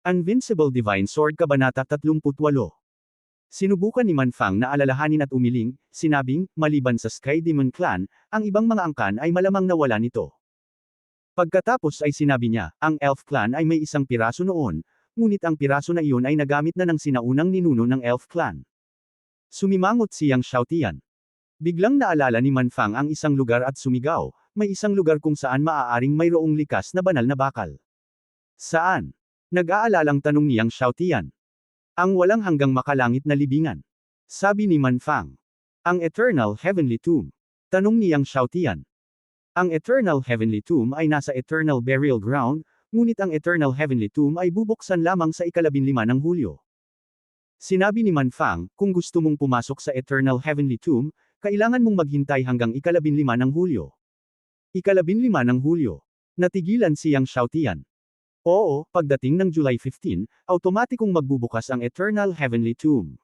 Invincible Divine Sword Kabanata 38. Sinubukan ni Manfang na alalahanin at umiling, sinabing, maliban sa Sky Demon Clan, ang ibang mga angkan ay malamang nawala nito. Pagkatapos ay sinabi niya, ang Elf Clan ay may isang piraso noon, ngunit ang piraso na iyon ay nagamit na ng sinaunang ninuno ng Elf Clan. Sumimangot siyang Xiaotian. Biglang naalala ni Manfang ang isang lugar at sumigaw, may isang lugar kung saan maaaring mayroong likas na banal na bakal. Saan? Nag-aalalang tanong niyang Xiaotian. Ang walang hanggang makalangit na libingan. Sabi ni Manfang. Ang Eternal Heavenly Tomb. Tanong niyang Xiaotian. Ang Eternal Heavenly Tomb ay nasa Eternal Burial Ground, ngunit ang Eternal Heavenly Tomb ay bubuksan lamang sa ika-15 ng Hulyo. Sinabi ni Manfang, kung gusto mong pumasok sa Eternal Heavenly Tomb, kailangan mong maghintay hanggang ika-15 ng Hulyo. Ika-15 ng Hulyo. Natigilan siyang Xiaotian. Oo, pagdating ng July 15, automatikong magbubukas ang Eternal Heavenly Tomb.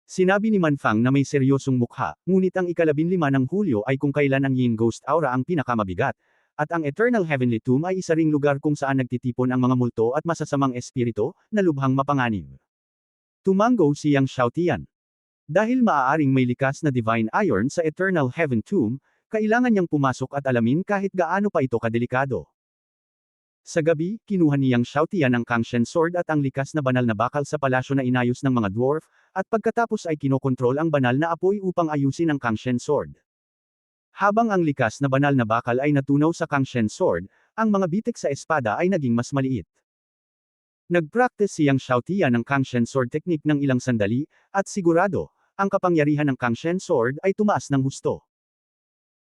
Sinabi ni Manfang na may seryosong mukha, ngunit ang ika-15 ng Hulyo ay kung kailan ang Yin Ghost Aura ang pinakamabigat, at ang Eternal Heavenly Tomb ay isa ring lugar kung saan nagtitipon ang mga multo at masasamang espiritu, na lubhang mapanganib. Tumango siyang Xiaotian. Dahil maaaring may likas na Divine Iron sa Eternal Heaven Tomb, kailangan niyang pumasok at alamin kahit gaano pa ito kadelikado. Sa gabi, kinuha niyang Xiaotian ang Kangshen Sword at ang likas na banal na bakal sa palasyo na inayos ng mga dwarf, at pagkatapos ay kinokontrol ang banal na apoy upang ayusin ang Kangshen Sword. Habang ang likas na banal na bakal ay natunaw sa Kangshen Sword, ang mga bitik sa espada ay naging mas maliit. Nagpractice siyang Xiaotian ng Kangshen Sword technique ng ilang sandali, at sigurado, ang kapangyarihan ng Kangshen Sword ay tumaas ng husto.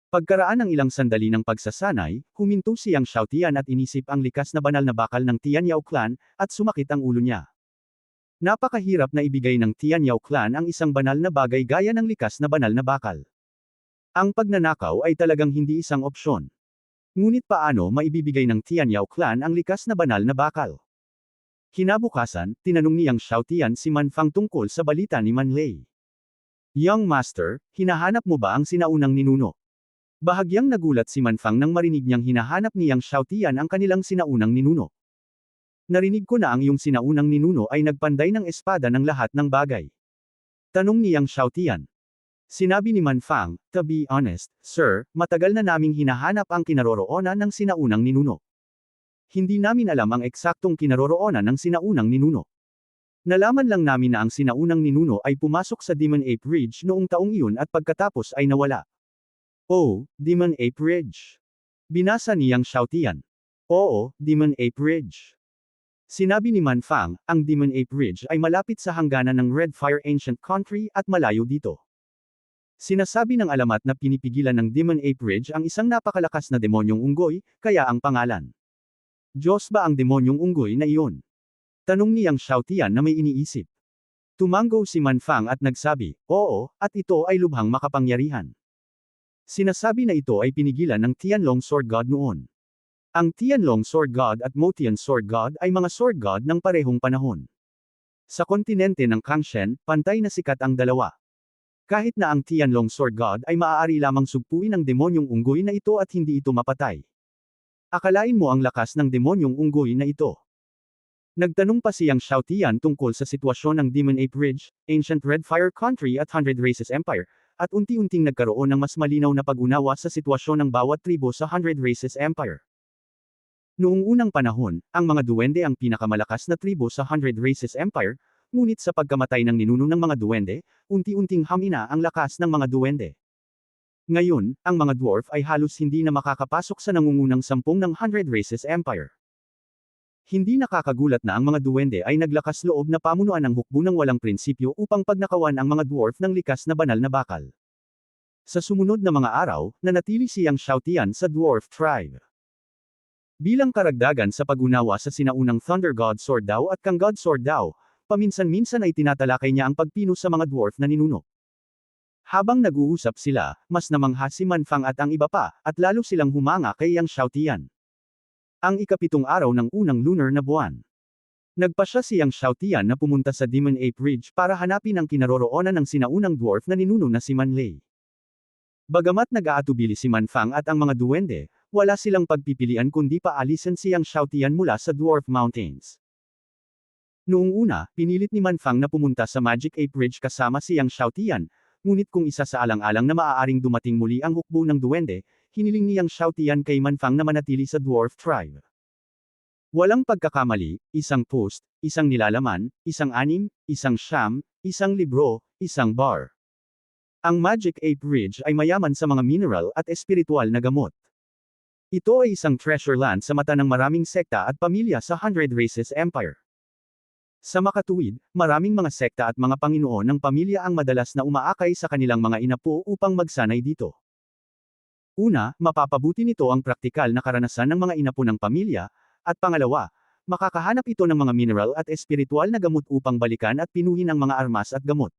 Pagkaraan ng ilang sandali ng pagsasanay, huminto siyang Xiaotian at inisip ang likas na banal na bakal ng Tianyao Clan, at sumakit ang ulo niya. Napakahirap na ibigay ng Tianyao Clan ang isang banal na bagay gaya ng likas na banal na bakal. Ang pagnanakaw ay talagang hindi isang opsyon. Ngunit paano maibibigay ng Tianyao Clan ang likas na banal na bakal? Kinabukasan, tinanong niyang Xiaotian si Manfang tungkol sa balita ni Manlei. Young Master, hinahanap mo ba ang sinaunang ninuno? Bahagyang nagulat si Manfang nang marinig niyang hinahanap niyang Xiaotian ang kanilang sinaunang ninuno. Narinig ko na ang iyong sinaunang ninuno ay nagpanday ng espada ng lahat ng bagay. Tanong niyang Xiaotian. Sinabi ni Manfang, to be honest, sir, matagal na naming hinahanap ang kinaroroonan ng sinaunang ninuno. Hindi namin alam ang eksaktong kinaroroonan ng sinaunang ninuno. Nalaman lang namin na ang sinaunang ninuno ay pumasok sa Demon Ape Ridge noong taong iyon at pagkatapos ay nawala. Oh, Demon Ape Ridge. Binasa niyang Xiaotian. Oo, Demon Ape Ridge. Sinabi ni Manfang, ang Demon Ape Ridge ay malapit sa hangganan ng Red Fire Ancient Country at malayo dito. Sinasabi ng alamat na pinipigilan ng Demon Ape Ridge ang isang napakalakas na demonyong unggoy, kaya ang pangalan. Diyos ba ang demonyong unggoy na iyon? Tanong niyang Xiaotian na may iniisip. Tumango si Manfang at nagsabi, oo, at ito ay lubhang makapangyarihan. Sinasabi na ito ay pinigilan ng Tianlong Sword God noon. Ang Tianlong Sword God at Motian Sword God ay mga Sword God ng parehong panahon. Sa kontinente ng Kangshen, pantay na sikat ang dalawa. Kahit na ang Tianlong Sword God ay maaari lamang sugpuin ng demonyong unggoy na ito at hindi ito mapatay. Akalain mo ang lakas ng demonyong unggoy na ito. Nagtanong pa siyang Xiaotian tungkol sa sitwasyon ng Demon Ape Ridge, Ancient Red Fire Country at Hundred Races Empire, at unti-unting nagkaroon ng mas malinaw na pag-unawa sa sitwasyon ng bawat tribo sa Hundred Races Empire. Noong unang panahon, ang mga duwende ang pinakamalakas na tribo sa Hundred Races Empire, ngunit sa pagkamatay ng ninuno ng mga duwende, unti-unting hamina ang lakas ng mga duwende. Ngayon, ang mga dwarf ay halos hindi na makakapasok sa nangungunang 10 ng Hundred Races Empire. Hindi nakakagulat na ang mga duwende ay naglakas loob na pamunuan ang hukbo ng walang prinsipyo upang pagnakawan ang mga dwarf ng likas na banal na bakal. Sa sumunod na mga araw, nanatili siyang Xiaotian sa dwarf tribe. Bilang karagdagan sa pag-unawa sa sinaunang Thunder God Sword Dao at Kang God Sword Dao, paminsan-minsan ay tinatalakay niya ang pagpino sa mga dwarf na ninuno. Habang nag-uusap sila, mas namangha si Manfang at ang iba pa, at lalo silang humanga kay Yang Xiaotian. Ang ika-7 araw ng unang lunar na buwan. Nagpasya siyang Xiaotian na pumunta sa Demon Ape Ridge para hanapin ang kinaroroonan ng sinaunang dwarf na ninuno na si Manlei. Bagamat nag-aatubili si Manfang at ang mga duwende, wala silang pagpipilian kundi paalisin siyang Xiaotian mula sa Dwarf Mountains. Noong una, pinilit ni Manfang na pumunta sa Magic Ape Ridge kasama si Yang Xiaotian, ngunit kung isa sa alang-alang na maaaring dumating muli ang hukbo ng duwende, hiniling ni Yang Xiaotian kay Manfang na manatili sa Dwarf Tribe. Walang pagkakamali, isang post, isang nilalaman, isang anim, isang siyam, isang libro, isang bar. Ang Magic Ape Ridge ay mayaman sa mga mineral at espiritual na gamot. Ito ay isang treasure land sa mata ng maraming sekta at pamilya sa Hundred Races Empire. Sa makatuwid, maraming mga sekta at mga panginoon ng pamilya ang madalas na umaakay sa kanilang mga inapo upang magsanay dito. Una, mapapabuti nito ang praktikal na karanasan ng mga inapo ng pamilya, at pangalawa, makakahanap ito ng mga mineral at espiritual na gamot upang balikan at pinuhin ang mga armas at gamot.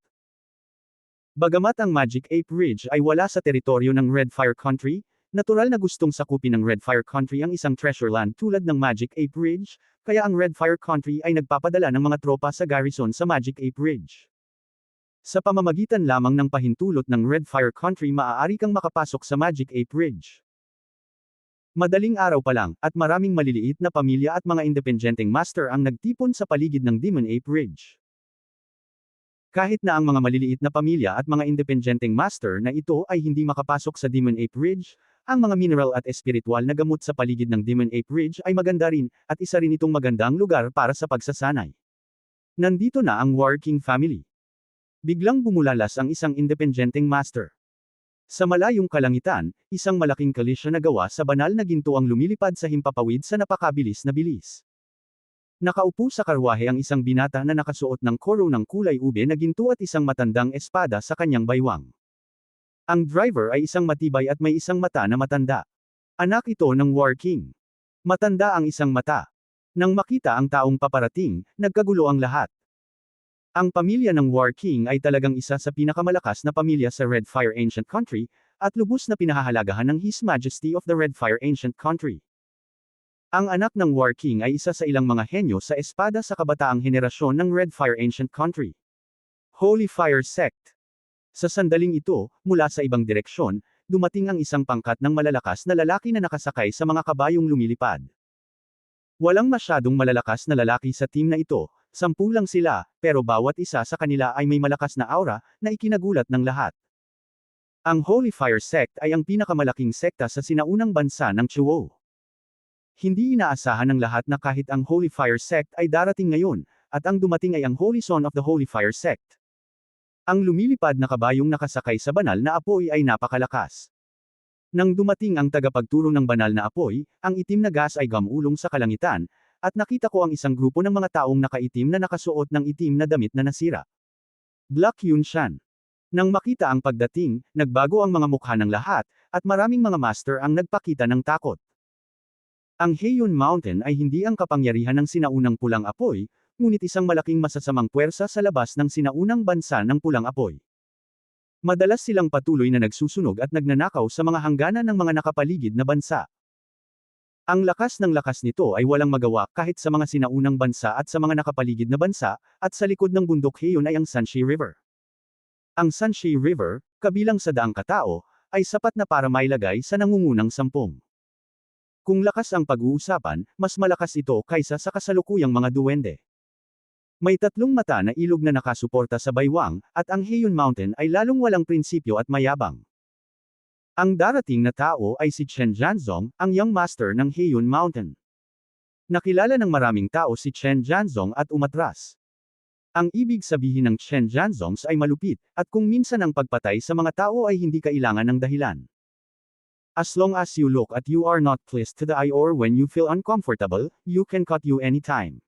Bagamat ang Magic Ape Ridge ay wala sa teritoryo ng Red Fire Country, natural na gustong sakupin ng Red Fire Country ang isang treasure land tulad ng Magic Ape Ridge, kaya ang Red Fire Country ay nagpapadala ng mga tropa sa garrison sa Magic Ape Ridge. Sa pamamagitan lamang ng pahintulot ng Red Fire Country maaari kang makapasok sa Magic Ape Ridge. Madaling araw pa lang, at maraming maliliit na pamilya at mga independenteng master ang nagtipon sa paligid ng Demon Ape Ridge. Kahit na ang mga maliliit na pamilya at mga independenteng master na ito ay hindi makapasok sa Demon Ape Ridge, ang mga mineral at espiritual na gamot sa paligid ng Demon Ape Ridge ay maganda rin, at isa rin itong magandang lugar para sa pagsasanay. Nandito na ang War King family. Biglang bumulalas ang isang independenteng master. Sa malayong kalangitan, isang malaking kalisya na gawa sa banal na ginto ang lumilipad sa himpapawid sa napakabilis na bilis. Nakaupo sa karwahe ang isang binata na nakasuot ng koro ng kulay ube na ginto at isang matandang espada sa kanyang baywang. Ang driver ay isang matibay at may isang mata na matanda. Anak ito ng War King. Matanda ang isang mata. Nang makita ang taong paparating, nagkagulo ang lahat. Ang pamilya ng War King ay talagang isa sa pinakamalakas na pamilya sa Red Fire Ancient Country, at lubos na pinahahalagahan ng His Majesty of the Red Fire Ancient Country. Ang anak ng War King ay isa sa ilang mga henyo sa espada sa kabataang henerasyon ng Red Fire Ancient Country. Holy Fire Sect. Sa sandaling ito, mula sa ibang direksyon, dumating ang isang pangkat ng malalakas na lalaki na nakasakay sa mga kabayong lumilipad. Walang masyadong malalakas na lalaki sa team na ito, 10 lang sila, pero bawat isa sa kanila ay may malakas na aura, na ikinagulat ng lahat. Ang Holy Fire Sect ay ang pinakamalaking sekta sa sinaunang bansa ng Chuo. Hindi inaasahan ng lahat na kahit ang Holy Fire Sect ay darating ngayon, at ang dumating ay ang Holy Son of the Holy Fire Sect. Ang lumilipad na kabayong nakasakay sa banal na apoy ay napakalakas. Nang dumating ang tagapagturo ng banal na apoy, ang itim na gas ay gamulong sa kalangitan, at nakita ko ang isang grupo ng mga taong nakaitim na nakasuot ng itim na damit na nasira. Black Yun Shan. Nang makita ang pagdating, nagbago ang mga mukha ng lahat, at maraming mga master ang nagpakita ng takot. Ang Heiyun Mountain ay hindi ang kapangyarihan ng sinaunang pulang apoy, ngunit isang malaking masasamang puwersa sa labas ng sinaunang bansa ng pulang apoy. Madalas silang patuloy na nagsusunog at nagnanakaw sa mga hangganan ng mga nakapaligid na bansa. Ang lakas ng lakas nito ay walang magawa kahit sa mga sinaunang bansa at sa mga nakapaligid na bansa, at sa likod ng bundok Heiun ay ang Sanxi River. Ang Sanxi River, kabilang sa daang katao, ay sapat na para mailagay sa nangungunang 10. Kung lakas ang pag-uusapan, mas malakas ito kaysa sa kasalukuyang mga duwende. May 3 mata na ilog na nakasuporta sa baywang, at ang Heiun Mountain ay lalong walang prinsipyo at mayabang. Ang darating na tao ay si Chen Jianzong, ang young master ng Heiun Mountain. Nakilala ng maraming tao si Chen Jianzong at umatras. Ang ibig sabihin ng Chen Jianzong ay malupit, at kung minsan ang pagpatay sa mga tao ay hindi kailangan ng dahilan. As long as you look at you are not pleased to the eye or when you feel uncomfortable, you can cut you anytime.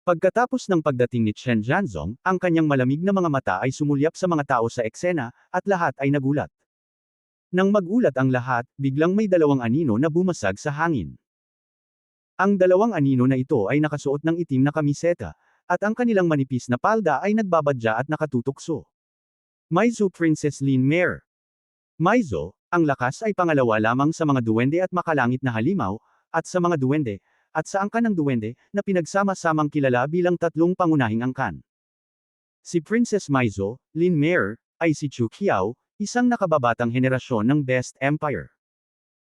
Pagkatapos ng pagdating ni Chen Jianzong, ang kanyang malamig na mga mata ay sumulyap sa mga tao sa eksena, at lahat ay nagulat. Nang magulat ang lahat, biglang may 2 anino na bumasag sa hangin. Ang 2 anino na ito ay nakasuot ng itim na kamiseta, at ang kanilang manipis na palda ay nagbabadya at nakatutukso. Maizo Princess Lin Mare. Maizo, ang lakas ay pangalawa lamang sa mga duwende at makalangit na halimaw, at sa mga duwende, at sa angkan ng duwende, na pinagsama-samang kilala bilang 3 pangunahing angkan. Si Princess Maizo, Lin Mare, ay si Chu Qiao, isang nakababatang henerasyon ng Best Empire.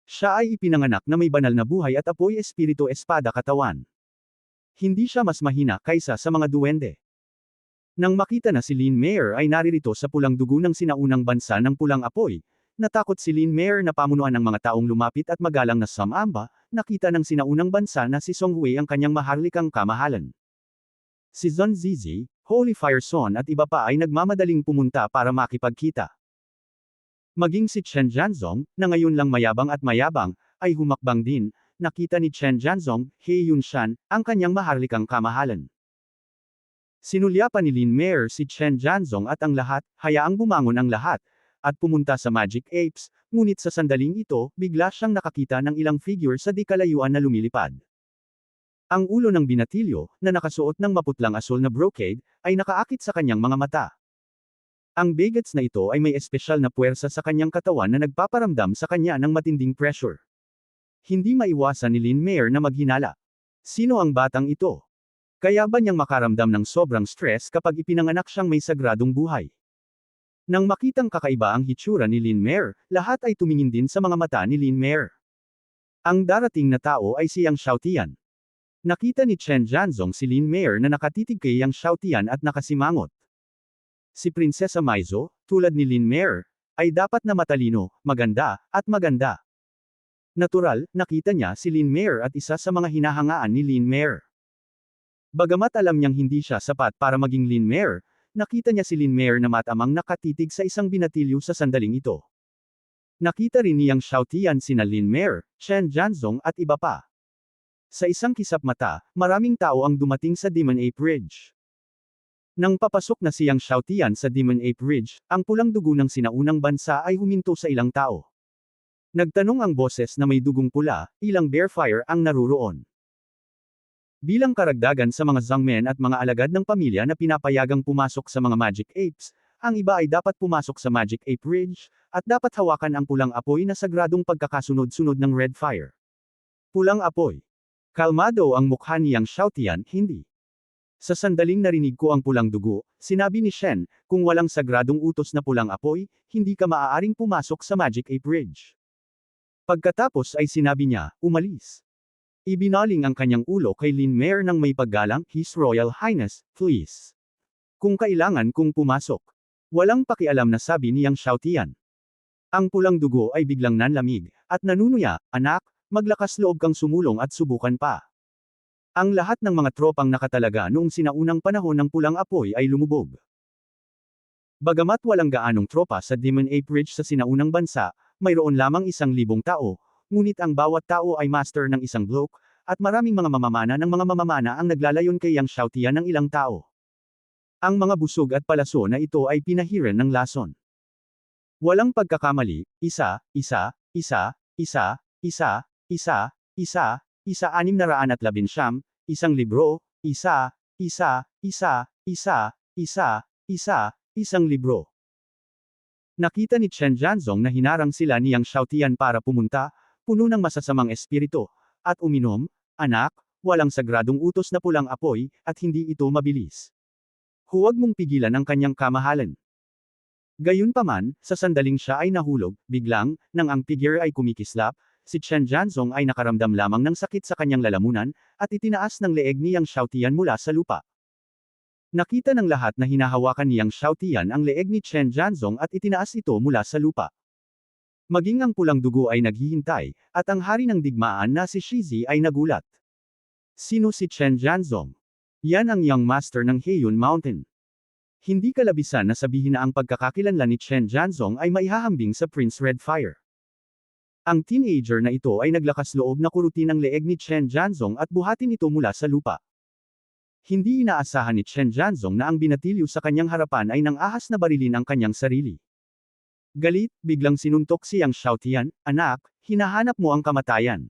Siya ay ipinanganak na may banal na buhay at apoy espiritu espada katawan. Hindi siya mas mahina kaysa sa mga duwende. Nang makita na si Lin Mayer ay naririto sa pulang dugo ng sinaunang bansa ng pulang apoy, natakot si Lin Mayer na pamunuan ng mga taong lumapit at magalang na sumamba, nakita ng sinaunang bansa na si Song Hui ang kanyang maharlikang kamahalan. Si Zhang Zizi, Holy Fire Son at iba pa ay nagmamadaling pumunta para makipagkita. Maging si Chen Jianzong, na ngayon lang mayabang at mayabang, ay humakbang din, nakita ni Chen Jianzong, He Yunshan, ang kanyang maharlikang kamahalan. Sinulyapan ni Lin Mayer si Chen Jianzong at ang lahat, hayaang bumangon ang lahat, at pumunta sa Magic Apes, ngunit sa sandaling ito, bigla siyang nakakita ng ilang figure sa di kalayuan na lumilipad. Ang ulo ng binatilyo, na nakasuot ng maputlang asul na brocade, ay nakaakit sa kanyang mga mata. Ang bagets na ito ay may espesyal na puwersa sa kanyang katawan na nagpaparamdam sa kanya ng matinding pressure. Hindi maiwasan ni Lin Mayer na maghinala. Sino ang batang ito? Kaya ba niyang makaramdam ng sobrang stress kapag ipinanganak siyang may sagradong buhay? Nang makitang kakaiba ang hitsura ni Lin Mayer, lahat ay tumingin din sa mga mata ni Lin Mayer. Ang darating na tao ay si Yang Xiaotian. Nakita ni Chen Jianzong si Lin Mayer na nakatitig kay Yang Xiaotian at nakasimangot. Si Prinsesa Maizo, tulad ni Lin Mayer, ay dapat na matalino, maganda, at maganda. Natural, nakita niya si Lin Mayer at isa sa mga hinahangaan ni Lin Mayer. Bagamat alam niyang hindi siya sapat para maging Lin Mayer, nakita niya si Lin Mayer na matamang nakatitig sa isang binatilyo sa sandaling ito. Nakita rin ni Yang Xiaotian sina Lin Mayer, Chen Jianzong at iba pa. Sa isang kisap mata, maraming tao ang dumating sa Demon Ape Ridge. Nang papasok na si Yang Xiaotian sa Demon Ape Ridge, ang pulang dugo ng sinaunang bansa ay huminto sa ilang tao. Nagtanong ang boses na may dugong pula, ilang Bearfire ang naruroon. Bilang karagdagan sa mga Zhangmen at mga alagad ng pamilya na pinapayagang pumasok sa mga Magic Apes, ang iba ay dapat pumasok sa Magic Ape Ridge, at dapat hawakan ang pulang apoy na sagradong pagkakasunod-sunod ng Red Fire. Pulang apoy. Kalmado ang mukha ni Yang Xiaotian, hindi. Sa sandaling narinig ko ang pulang dugo, sinabi ni Shen, kung walang sagradong utos na pulang apoy, hindi ka maaaring pumasok sa Magic Ape Ridge. Pagkatapos ay sinabi niya, umalis. Ibinaling ang kanyang ulo kay Lin Mayer ng may paggalang, His Royal Highness, please. Kung kailangan kong pumasok. Walang pakialam na sabi ni Yang Xiaotian. Ang pulang dugo ay biglang nanlamig, at nanunuya, anak, maglakas loob kang sumulong at subukan pa. Ang lahat ng mga tropang nakatalaga noong sinaunang panahon ng pulang apoy ay lumubog. Bagamat walang gaanong tropa sa Demon Ape Ridge sa sinaunang bansa, mayroon lamang 1,000 tao, ngunit ang bawat tao ay master ng isang bloke, at maraming mga mamamana ng mga mamamana ang naglalayon kay Yang Xiaotian ng ilang tao. Ang mga busog at palaso na ito ay pinahiran ng lason. Walang pagkakamali, isa, 619, isang libro, isang libro. Nakita ni Chen Jianzong na hinarang sila ni Yang Xiaotian para pumunta, puno ng masasamang espiritu, at uminom, anak, walang sagradong utos na pulang apoy, at hindi ito mabilis. Huwag mong pigilan ang kanyang kamahalan. Gayunpaman, sa sandaling siya ay nahulog, biglang, nang ang figure ay kumikislap, si Chen Jianzong ay nakaramdam lamang ng sakit sa kanyang lalamunan, at itinaas ng leeg ni Yang Xiaotian mula sa lupa. Nakita ng lahat na hinahawakan ni Yang Xiaotian ang leeg ni Chen Jianzong at itinaas ito mula sa lupa. Maging ang pulang dugo ay naghihintay, at ang hari ng digmaan na si Shizi ay nagulat. Sino si Chen Jianzong? Yan ang Young Master ng Heiyun Mountain. Hindi kalabisan na sabihin na ang pagkakakilanlan ni Chen Jianzong ay maihahambing sa Prince Red Fire. Ang teenager na ito ay naglakas loob na kurutin ang leeg ni Chen Jianzong at buhatin ito mula sa lupa. Hindi inaasahan ni Chen Jianzong na ang binatilyo sa kanyang harapan ay nang ahas na barilin ang kanyang sarili. Galit, biglang sinuntok si Yang Xiaotian, anak, hinahanap mo ang kamatayan.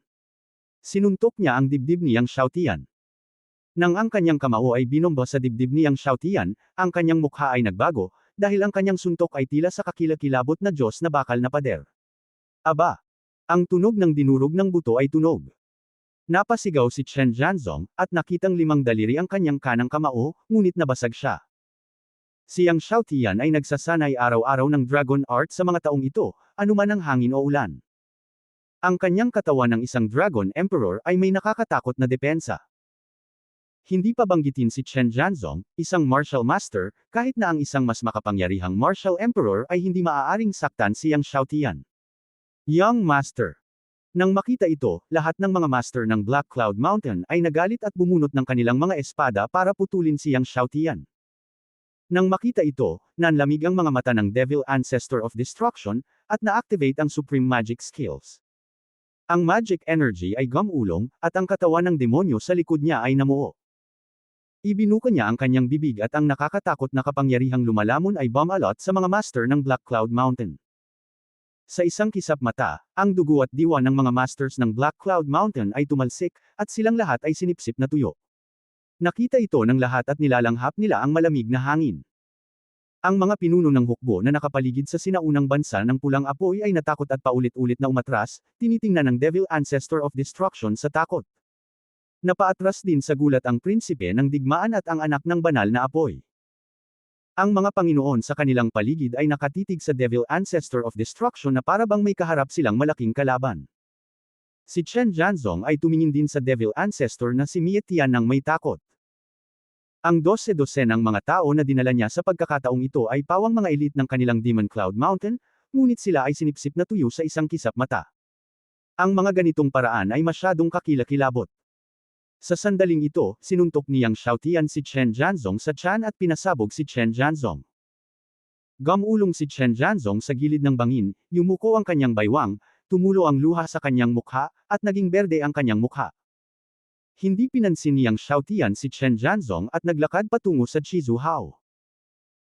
Sinuntok niya ang dibdib ni Yang Xiaotian. Nang ang kanyang kamao ay binomba sa dibdib ni Yang Xiaotian, ang kanyang mukha ay nagbago, dahil ang kanyang suntok ay tila sa kakilakilabot na Diyos na bakal na pader. Aba! Ang tunog ng dinurog ng buto ay tunog. Napasigaw si Chen Jianzong, at nakitang 5 daliri ang kanyang kanang kamao, ngunit nabasag siya. Si Yang Xiaotian ay nagsasanay araw-araw ng dragon art sa mga taong ito, anuman ang hangin o ulan. Ang kanyang katawan ng isang dragon emperor ay may nakakatakot na depensa. Hindi pa banggitin si Chen Jianzong, isang martial master, kahit na ang isang mas makapangyarihang martial emperor ay hindi maaaring saktan si Yang Xiaotian. Young Master. Nang makita ito, lahat ng mga master ng Black Cloud Mountain ay nagalit at bumunot ng kanilang mga espada para putulin si Yang Xiaotian. Nang makita ito, nanlamig ang mga mata ng Devil Ancestor of Destruction, at na-activate ang Supreme Magic Skills. Ang magic energy ay gumulong, at ang katawan ng demonyo sa likod niya ay namuo. Ibinuka niya ang kanyang bibig at ang nakakatakot na kapangyarihang lumalamon ay bumalot sa mga master ng Black Cloud Mountain. Sa isang kisap mata, ang dugo at diwa ng mga masters ng Black Cloud Mountain ay tumalsik, at silang lahat ay sinipsip na tuyo. Nakita ito ng lahat at nilalanghap nila ang malamig na hangin. Ang mga pinuno ng hukbo na nakapaligid sa sinaunang bansa ng pulang apoy ay natakot at paulit-ulit na umatras, tinitingnan ng Devil Ancestor of Destruction sa takot. Napaatras din sa gulat ang prinsipe ng digmaan at ang anak ng banal na apoy. Ang mga Panginoon sa kanilang paligid ay nakatitig sa Devil Ancestor of Destruction na parabang may kaharap silang malaking kalaban. Si Chen Jianzong ay tumingin din sa Devil Ancestor na si Mie Tian nang may takot. Ang 12-12 ng mga tao na dinala niya sa pagkakataong ito ay pawang mga elite ng kanilang Demon Cloud Mountain, ngunit sila ay sinipsip na tuyo sa isang kisap mata. Ang mga ganitong paraan ay masyadong kakilakilabot. Sa sandaling ito, sinuntok ni Yang Xiaotian si Chen Jianzong sa tiyan at pinasabog si Chen Jianzong. Gumulong si Chen Jianzong sa gilid ng bangin, yumuko ang kanyang baywang, tumulo ang luha sa kanyang mukha, at naging berde ang kanyang mukha. Hindi pinansin ni Yang Xiaotian si Chen Jianzong at naglakad patungo sa Chizu Hao.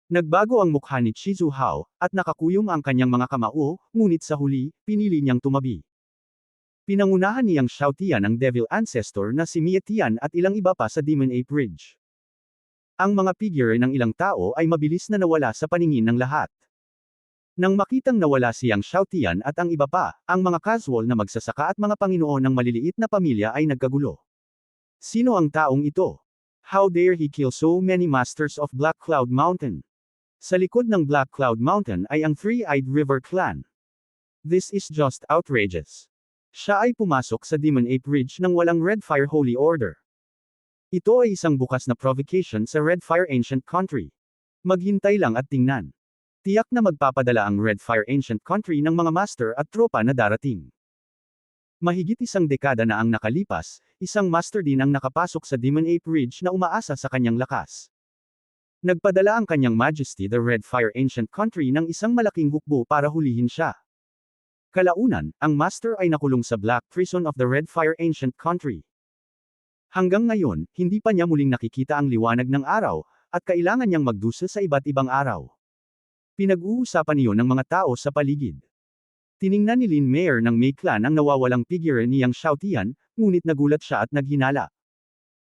Nagbago ang mukha ni Chizu Hao, at nakakuyom ang kanyang mga kamao, ngunit sa huli, pinili niyang tumabi. Pinangunahan ni Yang Xiaotian ang Devil Ancestor na si Mie Tian at ilang iba pa sa Demon Ape Ridge. Ang mga figure ng ilang tao ay mabilis na nawala sa paningin ng lahat. Nang makitang nawala si Yang Xiaotian at ang iba pa, ang mga casual na magsasaka at mga Panginoon ng maliliit na pamilya ay nagkagulo. Sino ang taong ito? How dare he kill so many masters of Black Cloud Mountain? Sa likod ng Black Cloud Mountain ay ang Three-Eyed River Clan. This is just outrageous. Siya ay pumasok sa Demon Ape Ridge nang walang Red Fire Holy Order. Ito ay isang bukas na provocation sa Red Fire Ancient Country. Maghintay lang at tingnan. Tiyak na magpapadala ang Red Fire Ancient Country ng mga master at tropa na darating. Mahigit isang dekada na ang nakalipas, isang master din ang nakapasok sa Demon Ape Ridge na umaasa sa kanyang lakas. Nagpadala ang kanyang Majesty the Red Fire Ancient Country ng isang malaking hukbo para hulihin siya. Kalaunan, ang master ay nakulong sa Black Prison of the Red Fire Ancient Country. Hanggang ngayon, hindi pa niya muling nakikita ang liwanag ng araw, at kailangan niyang magdusa sa iba't ibang araw. Pinag-uusapan iyon ng mga tao sa paligid. Tiningnan ni Lin Mayer ng Mei Clan ang nawawalang figure ni Yang Xiaotian, ngunit nagulat siya at naghinala.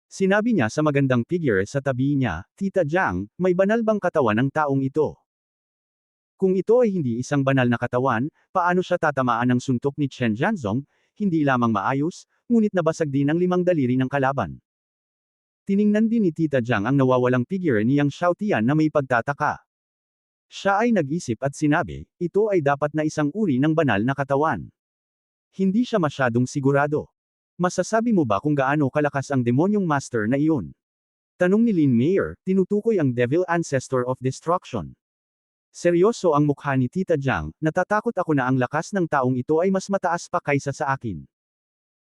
Sinabi niya sa magandang figure sa tabi niya, Tita Jiang, may banal bang katawan ng taong ito? Kung ito ay hindi isang banal na katawan, paano siya tatamaan ng suntok ni Chen Jianzong, hindi lamang maayos, ngunit nabasag din ang 5 daliri ng kalaban. Tiningnan din ni Tita Jiang ang nawawalang figure ni Yang Xiaotian na may pagtataka. Siya ay nag-isip at sinabi, ito ay dapat na isang uri ng banal na katawan. Hindi siya masyadong sigurado. Masasabi mo ba kung gaano kalakas ang demonyong master na iyon? Tanong ni Lin Mayer, tinutukoy ang Devil Ancestor of Destruction. Seryoso ang mukha ni Tita Jiang, natatakot ako na ang lakas ng taong ito ay mas mataas pa kaysa sa akin.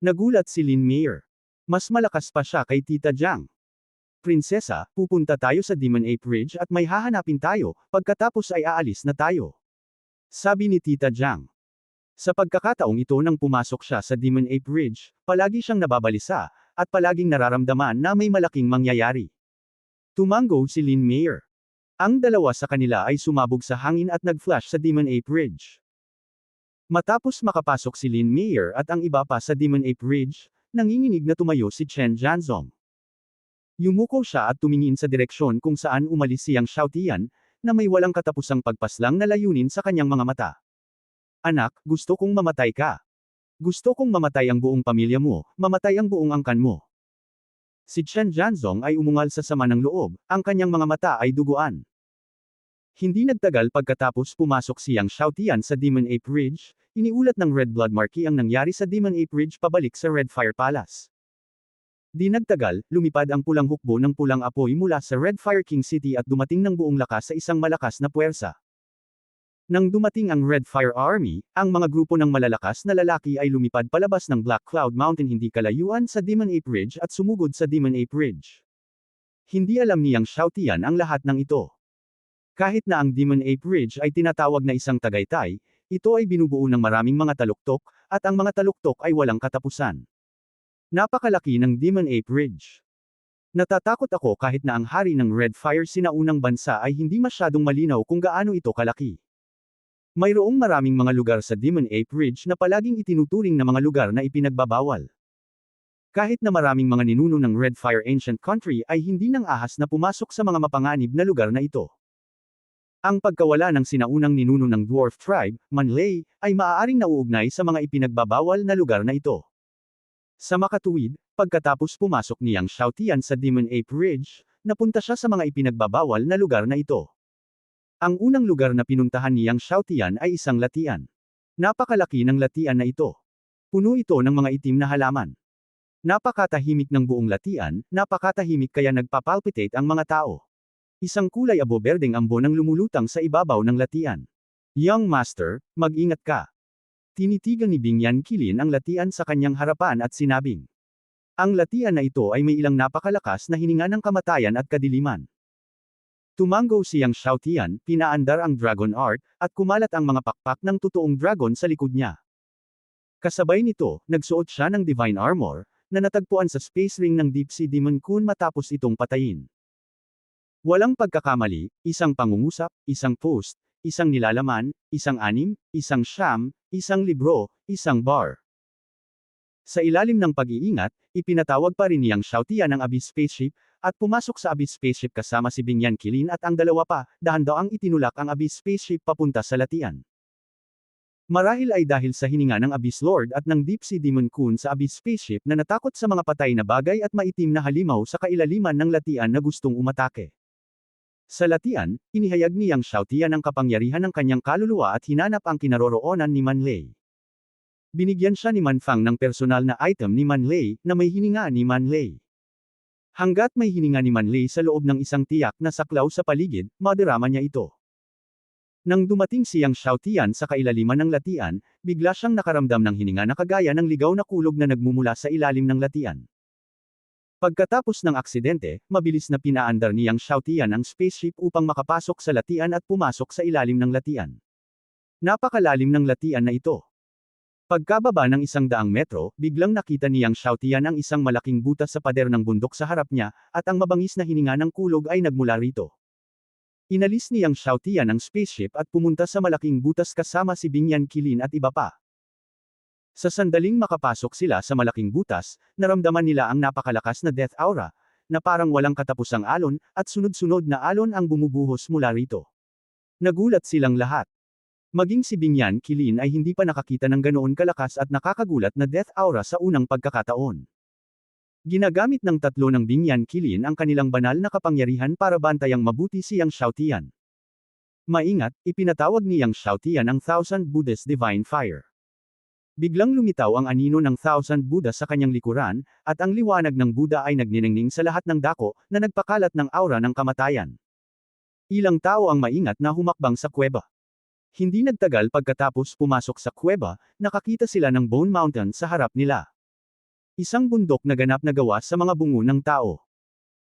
Nagulat si Lin Mayer. Mas malakas pa siya kay Tita Jiang. Prinsesa, pupunta tayo sa Demon Ape Ridge at may hahanapin tayo, pagkatapos ay aalis na tayo. Sabi ni Tita Jiang. Sa pagkakataong ito nang pumasok siya sa Demon Ape Ridge, palagi siyang nababalisa, at palaging nararamdaman na may malaking mangyayari. Tumango si Lin Mayer. Ang dalawa sa kanila ay sumabog sa hangin at nag-flash sa Demon Ape Ridge. Matapos makapasok si Lin Mayer at ang iba pa sa Demon Ape Ridge, nanginginig na tumayo si Chen Jianzong. Yumuko siya at tumingin sa direksyon kung saan umalis si Yang Xiaotian, na may walang katapusang pagpaslang na layunin sa kanyang mga mata. Anak, gusto kong mamatay ka. Gusto kong mamatay ang buong pamilya mo, mamatay ang buong angkan mo. Si Chen Jianzong ay umungal sa sama ng loob, ang kanyang mga mata ay duguan. Hindi nagtagal pagkatapos pumasok si Yang Xiaotian sa Demon Ape Ridge, iniulat ng Red Blood Marquee ang nangyari sa Demon Ape Ridge pabalik sa Red Fire Palace. Di nagtagal, lumipad ang pulang hukbo ng pulang apoy mula sa Red Fire King City at dumating ng buong lakas sa isang malakas na puwersa. Nang dumating ang Red Fire Army, ang mga grupo ng malalakas na lalaki ay lumipad palabas ng Black Cloud Mountain hindi kalayuan sa Demon Ape Ridge at sumugod sa Demon Ape Ridge. Hindi alam ni Yang Xiaotian ang lahat ng ito. Kahit na ang Demon Ape Ridge ay tinatawag na isang tagaytay, ito ay binubuo ng maraming mga taluktok, at ang mga taluktok ay walang katapusan. Napakalaki ng Demon Ape Ridge. Natatakot ako kahit na ang hari ng Red Fire sinaunang bansa ay hindi masyadong malinaw kung gaano ito kalaki. Mayroong maraming mga lugar sa Demon Ape Ridge na palaging itinuturing na mga lugar na ipinagbabawal. Kahit na maraming mga ninuno ng Red Fire Ancient Country ay hindi nang ahas na pumasok sa mga mapanganib na lugar na ito. Ang pagkawala ng sinaunang ninuno ng Dwarf Tribe, Manlay, ay maaaring nauugnay sa mga ipinagbabawal na lugar na ito. Sa makatuwid, pagkatapos pumasok ni Yang Xiaotian sa Demon Ape Ridge, napunta siya sa mga ipinagbabawal na lugar na ito. Ang unang lugar na pinuntahan ni Yang Xiaotian ay isang latian. Napakalaki ng latian na ito. Puno ito ng mga itim na halaman. Napakatahimik ng buong latian, napakatahimik kaya nagpapalpitate ang mga tao. Isang kulay abo-berdeng ambon ang lumulutang sa ibabaw ng latian. Young Master, mag-ingat ka. Tinitigan ni Bingyan Qilin ang latian sa kanyang harapan at sinabing. Ang latian na ito ay may ilang napakalakas na hininga ng kamatayan at kadiliman. Tumango si Yang Xiaotian, pinaandar ang Dragon Art, at kumalat ang mga pakpak ng totoong dragon sa likod niya. Kasabay nito, nagsuot siya ng Divine Armor, na natagpuan sa Space Ring ng Deep Sea Demon Kun matapos itong patayin. Walang pagkakamali, isang pangungusap, isang post, isang nilalaman, isang anim, isang siyam, isang libro, isang bar. Sa ilalim ng pag-iingat, ipinatawag pa rin ni Yang Xiaotian ang Abyss Spaceship, at pumasok sa Abyss Spaceship kasama si Bingyan Qilin at ang dalawa pa, dahan-daang itinulak ang Abyss Spaceship papunta sa latian. Marahil ay dahil sa hininga ng Abyss Lord at ng Deep Sea Demon Kun sa Abyss Spaceship na natakot sa mga patay na bagay at maitim na halimaw sa kailaliman ng latian na gustong umatake. Sa latian, inihayag ni Yang Xiaotian ang kapangyarihan ng kanyang kaluluwa at hinanap ang kinaroroonan ni Manlay. Binigyan siya ni Manfang ng personal na item ni Manlay, na may hininga ni Manlay. Hanggat may hininga ni Manlay sa loob ng isang tiyak na saklaw sa paligid, madarama niya ito. Nang dumating si Yang Xiaotian sa kailaliman ng latian, bigla siyang nakaramdam ng hininga na kagaya ng ligaw na kulog na nagmumula sa ilalim ng latian. Pagkatapos ng aksidente, mabilis na pinaandar ni Yang Xiaotian ang spaceship upang makapasok sa latian at pumasok sa ilalim ng latian. Napakalalim ng latian na ito. Pagkababa ng 100 metro, biglang nakita ni Yang Xiaotian ang isang malaking butas sa pader ng bundok sa harap niya, at ang mabangis na hininga ng kulog ay nagmula rito. Inalis ni Yang Xiaotian ang spaceship at pumunta sa malaking butas kasama si Bingyan Qilin at iba pa. Sa sandaling makapasok sila sa malaking butas, naramdaman nila ang napakalakas na death aura, na parang walang katapusang alon, at sunod-sunod na alon ang bumubuhos mula rito. Nagulat silang lahat. Maging si Bingyan Qilin ay hindi pa nakakita ng ganoon kalakas at nakakagulat na death aura sa unang pagkakataon. Ginagamit ng tatlo ng Bingyan Qilin ang kanilang banal na kapangyarihan para bantayang mabuti si Yang Xiaotian. Maingat, ipinatawag ni Yang Xiaotian ang Thousand Buddha's Divine Fire. Biglang lumitaw ang anino ng Thousand Buddha sa kanyang likuran, at ang liwanag ng Buddha ay nagniningning sa lahat ng dako, na nagpakalat ng aura ng kamatayan. Ilang tao ang maingat na humakbang sa kuweba. Hindi nagtagal pagkatapos pumasok sa kuweba, nakakita sila ng Bone Mountain sa harap nila. Isang bundok na ganap na gawa sa mga bungo ng tao.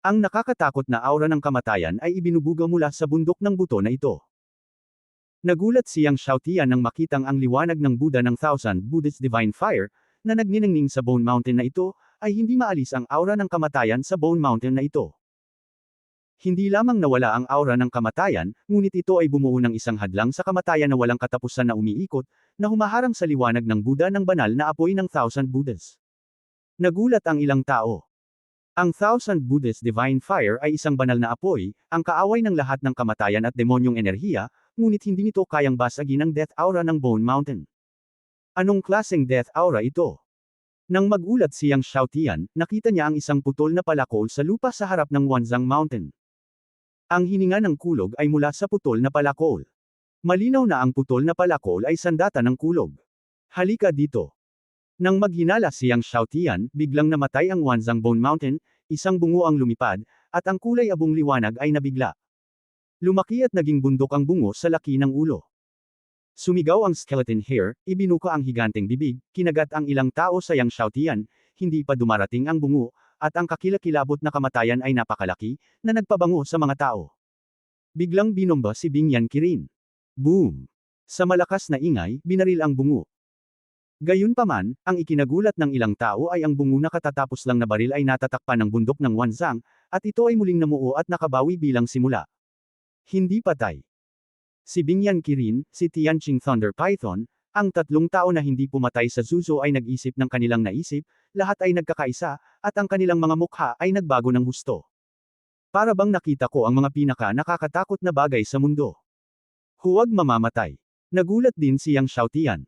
Ang nakakatakot na aura ng kamatayan ay ibinubuga mula sa bundok ng buto na ito. Nagulat si Yang Xiaotian nang makitang ang liwanag ng Buddha ng Thousand Buddha's Divine Fire, na nagniningning sa Bone Mountain na ito, ay hindi maalis ang aura ng kamatayan sa Bone Mountain na ito. Hindi lamang nawala ang aura ng kamatayan, ngunit ito ay bumuo ng isang hadlang sa kamatayan na walang katapusan na umiikot, na humaharang sa liwanag ng Buddha ng banal na apoy ng Thousand Buddhas. Nagulat ang ilang tao. Ang Thousand Buddha's Divine Fire ay isang banal na apoy, ang kaaway ng lahat ng kamatayan at demonyong enerhiya, ngunit hindi nito kayang basagin ang death aura ng Bone Mountain. Anong klaseng death aura ito? Nang magulat si Yang Xiaotian, nakita niya ang isang putol na palakol sa lupa sa harap ng Wanzang Mountain. Ang hininga ng kulog ay mula sa putol na palakol. Malinaw na ang putol na palakol ay sandata ng kulog. Halika dito. Nang maghinala siyang Xiaotian, biglang namatay ang Wanzang Bone Mountain, isang bungo ang lumipad, at ang kulay abong liwanag ay nabigla. Lumaki at naging bundok ang bungo sa laki ng ulo. Sumigaw ang skeleton hair, ibinuka ang higanteng bibig, kinagat ang ilang tao sa Yang Xiaotian, hindi pa dumarating ang bungo, at ang kakilakilabot na kamatayan ay napakalaki, na nagpabango sa mga tao. Biglang binomba si Bingyan Qirin. Boom! Sa malakas na ingay, binaril ang bungo. Gayunpaman, ang ikinagulat ng ilang tao ay ang bungo na katatapos lang na baril ay natatakpan ng bundok ng Wanzang, at ito ay muling namuo at nakabawi bilang simula. Hindi patay. Si Bingyan Qirin, si Tianqing Thunder Python, ang tatlong tao na hindi pumatay sa Zuzo ay nag-isip ng kanilang naisip, lahat ay nagkakaisa, at ang kanilang mga mukha ay nagbago ng husto. Para bang nakita ko ang mga pinaka-nakakatakot na bagay sa mundo. Huwag mamamatay. Nagulat din si Yang Xiaotian.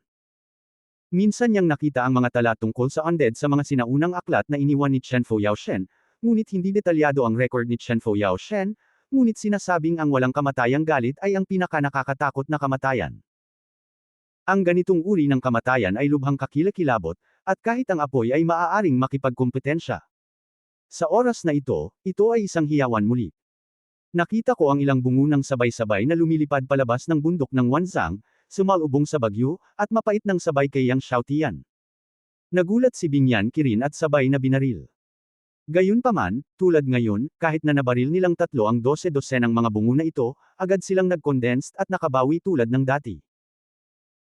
Minsan niyang nakita ang mga tala tungkol sa undead sa mga sinaunang aklat na iniwan ni Chen Fo Yaoshen, ngunit hindi detalyado ang record ni Chen Fo Yaoshen, ngunit sinasabing ang walang kamatayang galit ay ang pinaka-nakakatakot na kamatayan. Ang ganitong uri ng kamatayan ay lubhang kakilakilabot, at kahit ang apoy ay maaaring makipagkompetensya. Sa oras na ito ay isang hiyawan muli. Nakita ko ang ilang bungo ng sabay-sabay na lumilipad palabas ng bundok ng Wanzang, sumalubong sa bagyo, at mapait ng sabay kay Yang Xiaotian. Nagulat si Bingyan Qirin at sabay na binaril. Gayunpaman, tulad ngayon, kahit na nabaril nilang tatlo ang 12-dosenang mga bungo na ito, agad silang nag-condensed at nakabawi tulad ng dati.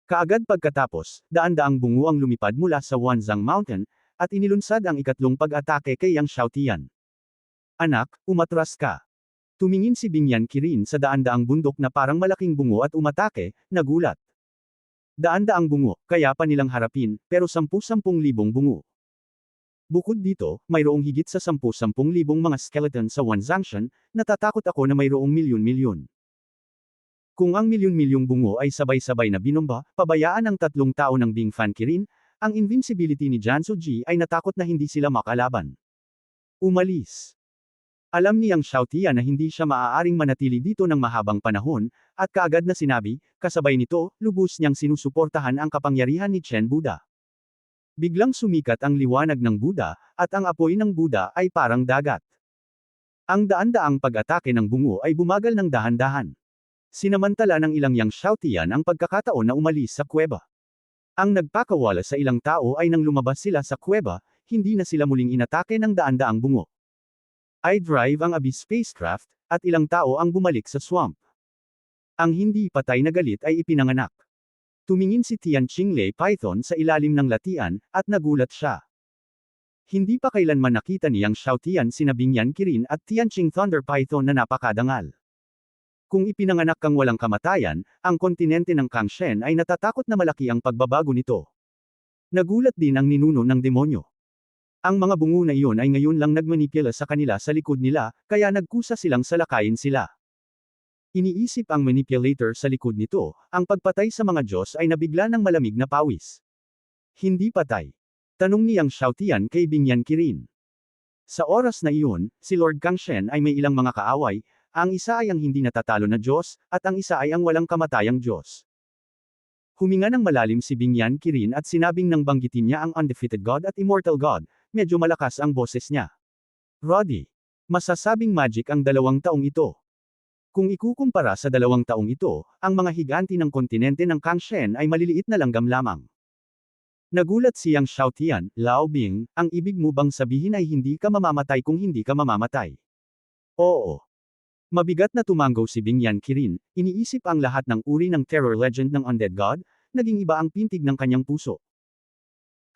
Kaagad pagkatapos, daan-daang bungo ang lumipad mula sa Wanzang Mountain, at inilunsad ang ikatlong pag-atake kay Yang Xiaotian. Anak, umatras ka. Tumingin si Bingyan Qirin sa daan-daang bundok na parang malaking bungo at umatake, nagulat. Daan-daang bungo, kaya pa nilang harapin, pero 10,000 bungo. Bukod dito, mayroong higit sa 10,000 mga skeleton sa Wanzangshan, natatakot ako na mayroong milyon-milyon. Kung ang milyon-milyong bungo ay sabay-sabay na binomba, pabayaan ang tatlong tao ng Bingyan Qirin, ang invincibility ni Jianzu Ji ay natakot na hindi sila makalaban. Umalis. Alam ni Yang Xiaotian na hindi siya maaaring manatili dito ng mahabang panahon, at kaagad na sinabi, kasabay nito, lubos niyang sinusuportahan ang kapangyarihan ni Chen Buddha. Biglang sumikat ang liwanag ng Buddha, at ang apoy ng Buddha ay parang dagat. Ang daan-daang pag-atake ng bungo ay bumagal ng dahan-dahan. Sinamantala ng ilang Yang Xiaotian ang pagkakataon na umalis sa kuweba. Ang nagpakawala sa ilang tao ay nang lumabas sila sa kuweba, hindi na sila muling inatake ng daan-daang bungo. I-drive ang Abyss spacecraft, at ilang tao ang bumalik sa swamp. Ang hindi patay na galit ay ipinanganak. Tumingin si Tianqing Lei Python sa ilalim ng latian, at nagulat siya. Hindi pa kailanman nakita ni Yang Xiaotian sina Bingyan Qirin at Tianqing Thunder Python na napakadangal. Kung ipinanganak kang walang kamatayan, ang kontinente ng Kangshen ay natatakot na malaki ang pagbabago nito. Nagulat din ang ninuno ng demonyo. Ang mga bungo na iyon ay ngayon lang nagmanipula sa kanila sa likod nila, kaya nagkusa silang salakayin sila. Iniisip ang manipulator sa likod nito, ang pagpatay sa mga Diyos ay nabigla ng malamig na pawis. Hindi patay. Tanong ni Yang Xiaotian kay Bingyan Qirin. Sa oras na iyon, si Lord Kangshen ay may ilang mga kaaway, ang isa ay ang hindi natatalo na Diyos, at ang isa ay ang walang kamatayang Diyos. Huminga ng malalim si Bingyan Qirin at sinabing nang banggitin niya ang undefeated God at immortal God, medyo malakas ang boses niya. Roddy. Masasabing magic ang 2 taong ito. Kung ikukumpara sa 2 taong ito, ang mga higanti ng kontinente ng Kangshen ay maliliit na langgam lamang. Nagulat si Yang Xiaotian, Lao Bing, ang ibig mo bang sabihin ay hindi ka mamamatay kung hindi ka mamamatay? Oo. Mabigat na tumanggaw si Bingyan Qirin, iniisip ang lahat ng uri ng terror legend ng undead god, naging iba ang pintig ng kanyang puso.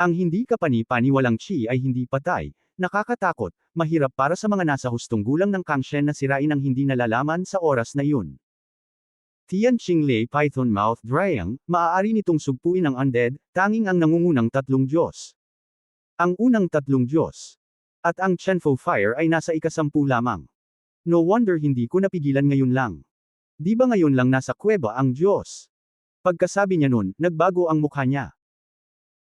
Ang hindi kapani-paniwalang chi ay hindi patay, nakakatakot, mahirap para sa mga nasa hustong gulang ng Kangshen na sirain ang hindi nalalaman sa oras na iyon. Tianqing Lei Python Mouth Dryang, maaari nitong sugpuin ang undead, tanging ang nangungunang 3 Diyos. Ang unang 3 Diyos. At ang Chenfo Fire ay nasa ika-10 lamang. No wonder hindi ko napigilan ngayon lang. Di ba ngayon lang nasa kuweba ang Diyos? Pagkasabi niya nun, nagbago ang mukha niya.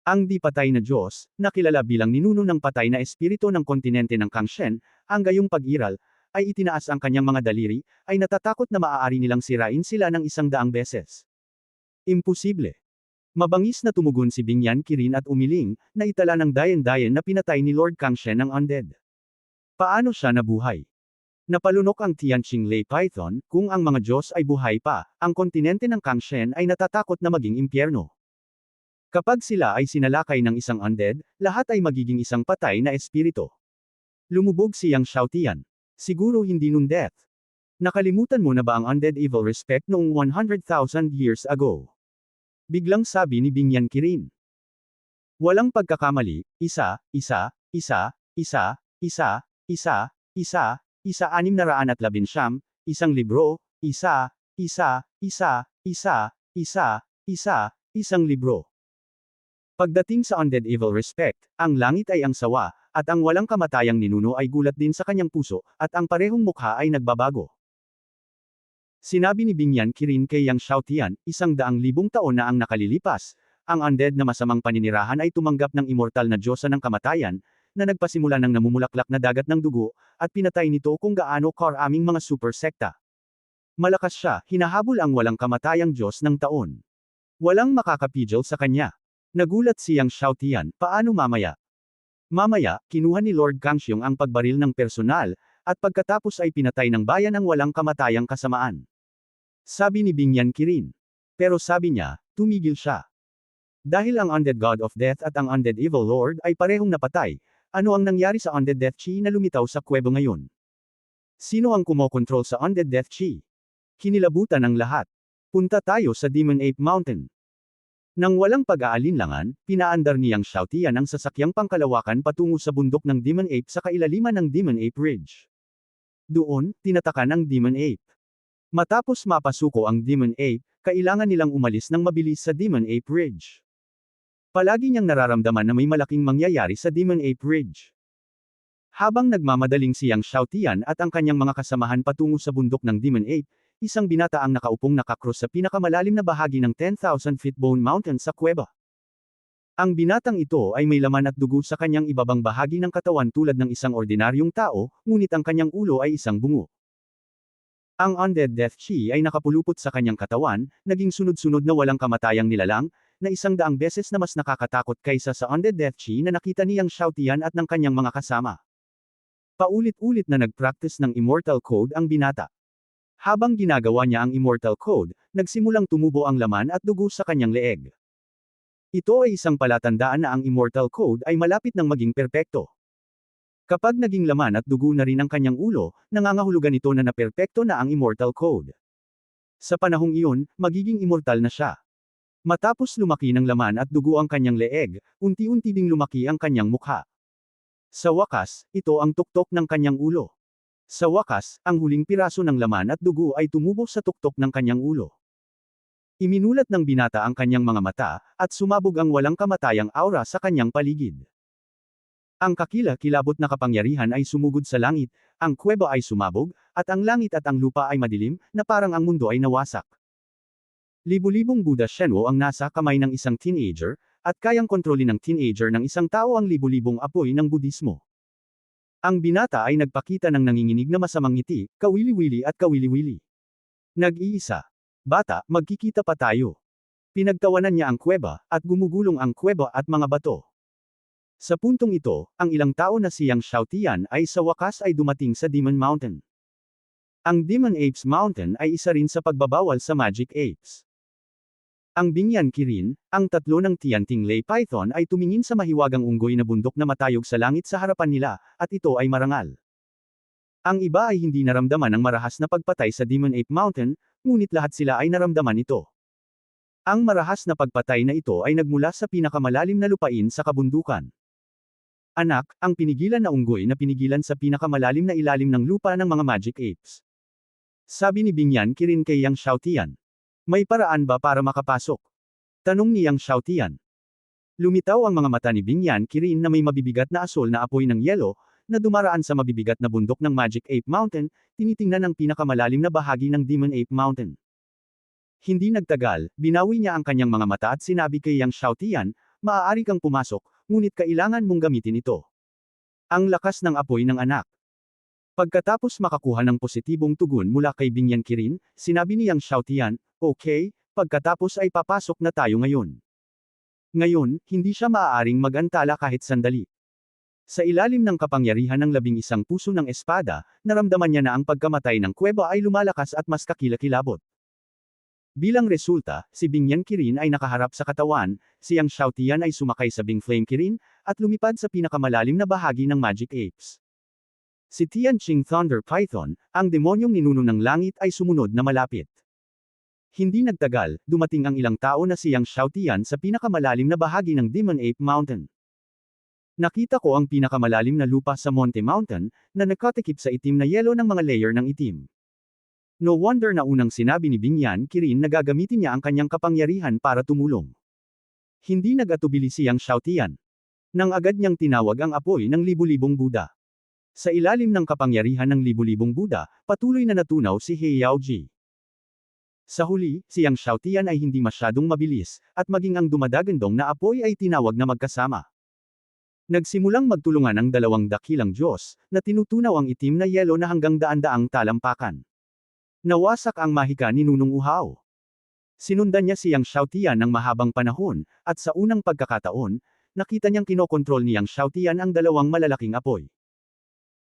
Ang di patay na Diyos, nakilala bilang ninuno ng patay na espiritu ng kontinente ng Kangshen, ang gayong pag-iral, ay itinaas ang kanyang mga daliri, ay natatakot na maaari nilang sirain sila ng 100 beses. Imposible. Mabangis na tumugon si Bingyan Kirin at umiling, na itala ng dayan-dayan na pinatay ni Lord Kangxen ang undead. Paano siya nabuhay? Napalunok ang Tianqing Lei Python, kung ang mga Diyos ay buhay pa, ang kontinente ng Kangxen ay natatakot na maging impyerno. Kapag sila ay sinalakay ng isang undead, lahat ay magiging isang patay na espiritu. Lumubog si Yang Xiaotian. Siguro hindi nun death. Nakalimutan mo na ba ang undead evil respect noong 100,000 years ago? Biglang sabi ni Bingyan Kirin. Walang pagkakamali, isa, 619, isang libro, isang libro. Pagdating sa undead evil respect, ang langit ay ang sawa, at ang walang kamatayang ninuno ay gulat din sa kanyang puso, at ang parehong mukha ay nagbabago. Sinabi ni Bingyan Kirin kay Yang Xiaotian, 100,000 taon na ang nakalilipas, ang undead na masamang paninirahan ay tumanggap ng immortal na diyosa ng kamatayan, na nagpasimula ng namumulaklak na dagat ng dugo, at pinatay nito kung gaano karaming mga super sekta. Malakas siya, hinahabol ang walang kamatayang Diyos ng taon. Walang makakapigil sa kanya. Nagulat si Yang Xiaotian, paano mamaya? Mamaya, kinuha ni Lord Kangxiong ang pagbaril ng personal, at pagkatapos ay pinatay ng bayan ang walang kamatayang kasamaan. Sabi ni Bingyan Kirin. Pero sabi niya, tumigil siya. Dahil ang undead god of death at ang undead evil lord ay parehong napatay, ano ang nangyari sa undead death chi na lumitaw sa kuwebo ngayon? Sino ang kumokontrol sa undead death chi? Kinilabutan ang lahat. Punta tayo sa Demon Ape Mountain. Nang walang pag-aalinlangan, pinaandar ni Yang Xiaotian ang sasakyang pangkalawakan patungo sa bundok ng Demon Ape sa kailaliman ng Demon Ape Ridge. Doon, tinatakan ang Demon Ape. Matapos mapasuko ang Demon Ape, kailangan nilang umalis ng mabilis sa Demon Ape Ridge. Palagi niyang nararamdaman na may malaking mangyayari sa Demon Ape Ridge. Habang nagmamadaling si Yang Xiaotian at ang kanyang mga kasamahan patungo sa bundok ng Demon Ape, isang binata ang nakaupong nakakross sa pinakamalalim na bahagi ng 10,000 feet Bone Mountain sa kuweba. Ang binatang ito ay may laman at dugo sa kanyang ibabang bahagi ng katawan tulad ng isang ordinaryong tao, ngunit ang kanyang ulo ay isang bungo. Ang undead death chi ay nakapulupot sa kanyang katawan, naging sunod-sunod na walang kamatayang nilalang, na 100 beses na mas nakakatakot kaysa sa undead death chi na nakita ni Yang Xiaotian at ng kanyang mga kasama. Paulit-ulit na nag-practice ng Immortal Code ang binata. Habang ginagawa niya ang Immortal Code, nagsimulang tumubo ang laman at dugo sa kanyang leeg. Ito ay isang palatandaan na ang Immortal Code ay malapit ng maging perpekto. Kapag naging laman at dugo na rin ang kanyang ulo, nangangahulugan ito na naperpekto na ang Immortal Code. Sa panahong iyon, magiging immortal na siya. Matapos lumaki ng laman at dugo ang kanyang leeg, unti-unti ding lumaki ang kanyang mukha. Sa wakas, ito ang tuktok ng kanyang ulo. Sa wakas, ang huling piraso ng laman at dugo ay tumubo sa tuktok ng kanyang ulo. Iminulat ng binata ang kanyang mga mata, at sumabog ang walang kamatayang aura sa kanyang paligid. Ang kakila-kilabot na kapangyarihan ay sumugod sa langit, ang kuweba ay sumabog, at ang langit at ang lupa ay madilim, na parang ang mundo ay nawasak. Libu-libong Buddha Shenwo ang nasa kamay ng isang teenager, at kayang kontrolin ng teenager ng isang tao ang libu-libong apoy ng Budismo. Ang binata ay nagpakita ng nanginginig na masamang ngiti, kawili-wili at kawili-wili. Nag-iisa. Bata, magkikita pa tayo. Pinagtawanan niya ang kuweba, at gumugulong ang kuweba at mga bato. Sa puntong ito, ang ilang tao na si Yang Xiaotian ay sa wakas ay dumating sa Demon Mountain. Ang Demon Apes Mountain ay isa rin sa pagbabawal sa Magic Apes. Ang Bingyan Kirin, ang tatlo ng Tianqing Lei Python ay tumingin sa mahiwagang unggoy na bundok na matayog sa langit sa harapan nila, at ito ay marangal. Ang iba ay hindi naramdaman ang marahas na pagpatay sa Demon Ape Mountain, ngunit lahat sila ay naramdaman ito. Ang marahas na pagpatay na ito ay nagmula sa pinakamalalim na lupain sa kabundukan. Anak, ang pinigilan na unggoy na pinigilan sa pinakamalalim na ilalim ng lupa ng mga Magic Apes. Sabi ni Bingyan Kirin kay Yang Xiaotian. May paraan ba para makapasok? Tanong ni Yang Xiaotian. Lumitaw ang mga mata ni Bingyan Kirin na may mabibigat na asol na apoy ng yelo, na dumaraan sa mabibigat na bundok ng Magic Ape Mountain, tinitingnan ang pinakamalalim na bahagi ng Demon Ape Mountain. Hindi nagtagal, binawi niya ang kanyang mga mata at sinabi kay Yang Xiaotian, maaari kang pumasok, ngunit kailangan mong gamitin ito. Ang lakas ng apoy ng anak. Pagkatapos makakuha ng positibong tugon mula kay Bingyan Kirin, sinabi ni Yang Xiaotian, okay, pagkatapos ay papasok na tayo ngayon. Ngayon, hindi siya maaaring mag-antala kahit sandali. Sa ilalim ng kapangyarihan ng 11 puso ng espada, naramdaman niya na ang pagkamatay ng kuweba ay lumalakas at mas kakilakilabot. Bilang resulta, si Bingyan Kirin ay nakaharap sa katawan, siyang Xiaotian ay sumakay sa Bing Flame Kirin, at lumipad sa pinakamalalim na bahagi ng Magic Apes. Si Tianqing Thunder Python, ang demonyong ninuno ng langit ay sumunod na malapit. Hindi nagtagal, dumating ang ilang tao na siyang Xiaotian sa pinakamalalim na bahagi ng Demon Ape Mountain. Nakita ko ang pinakamalalim na lupa sa Monte Mountain, na nakatikip sa itim na yelo ng mga layer ng itim. No wonder na unang sinabi ni Bingyan Kirin na gagamitin niya ang kanyang kapangyarihan para tumulong. Hindi nag-atubili siyang Xiaotian. Nang agad niyang tinawag ang apoy ng libu-libong Buddha. Sa ilalim ng kapangyarihan ng libu-libong Buddha, patuloy na natunaw si He Yaoji. Sa huli, siyang Xiaotian ay hindi masyadong mabilis, at maging ang dumadagandong na apoy ay tinawag na magkasama. Nagsimulang magtulungan ang dalawang dakilang Diyos, na tinutunaw ang itim na yelo na hanggang daan-daang talampakan. Nawasak ang mahika ni Nunong Uhaw. Sinundan niya siyang Xiaotian ng mahabang panahon, at sa unang pagkakataon, nakita niyang kinokontrol niyang Xiaotian ang dalawang malalaking apoy.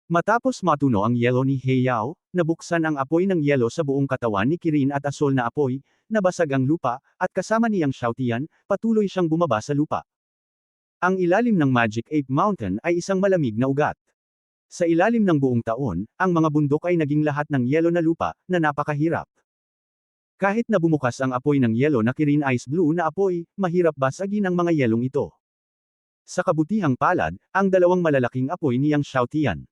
Matapos matuno ang yelo ni He Yao, nabuksan ang apoy ng yelo sa buong katawan ni Kirin at asol na apoy, nabasag ang lupa, at kasama niyang Xiaotian, patuloy siyang bumaba sa lupa. Ang ilalim ng Magic Ape Mountain ay isang malamig na ugat. Sa ilalim ng buong taon, ang mga bundok ay naging lahat ng yelo na lupa, na napakahirap. Kahit na bumukas ang apoy ng yelo na Kirin Ice Blue na apoy, mahirap basagin ang mga yelong ito. Sa kabutihang palad, ang dalawang malalaking apoy niyang Xiaotian.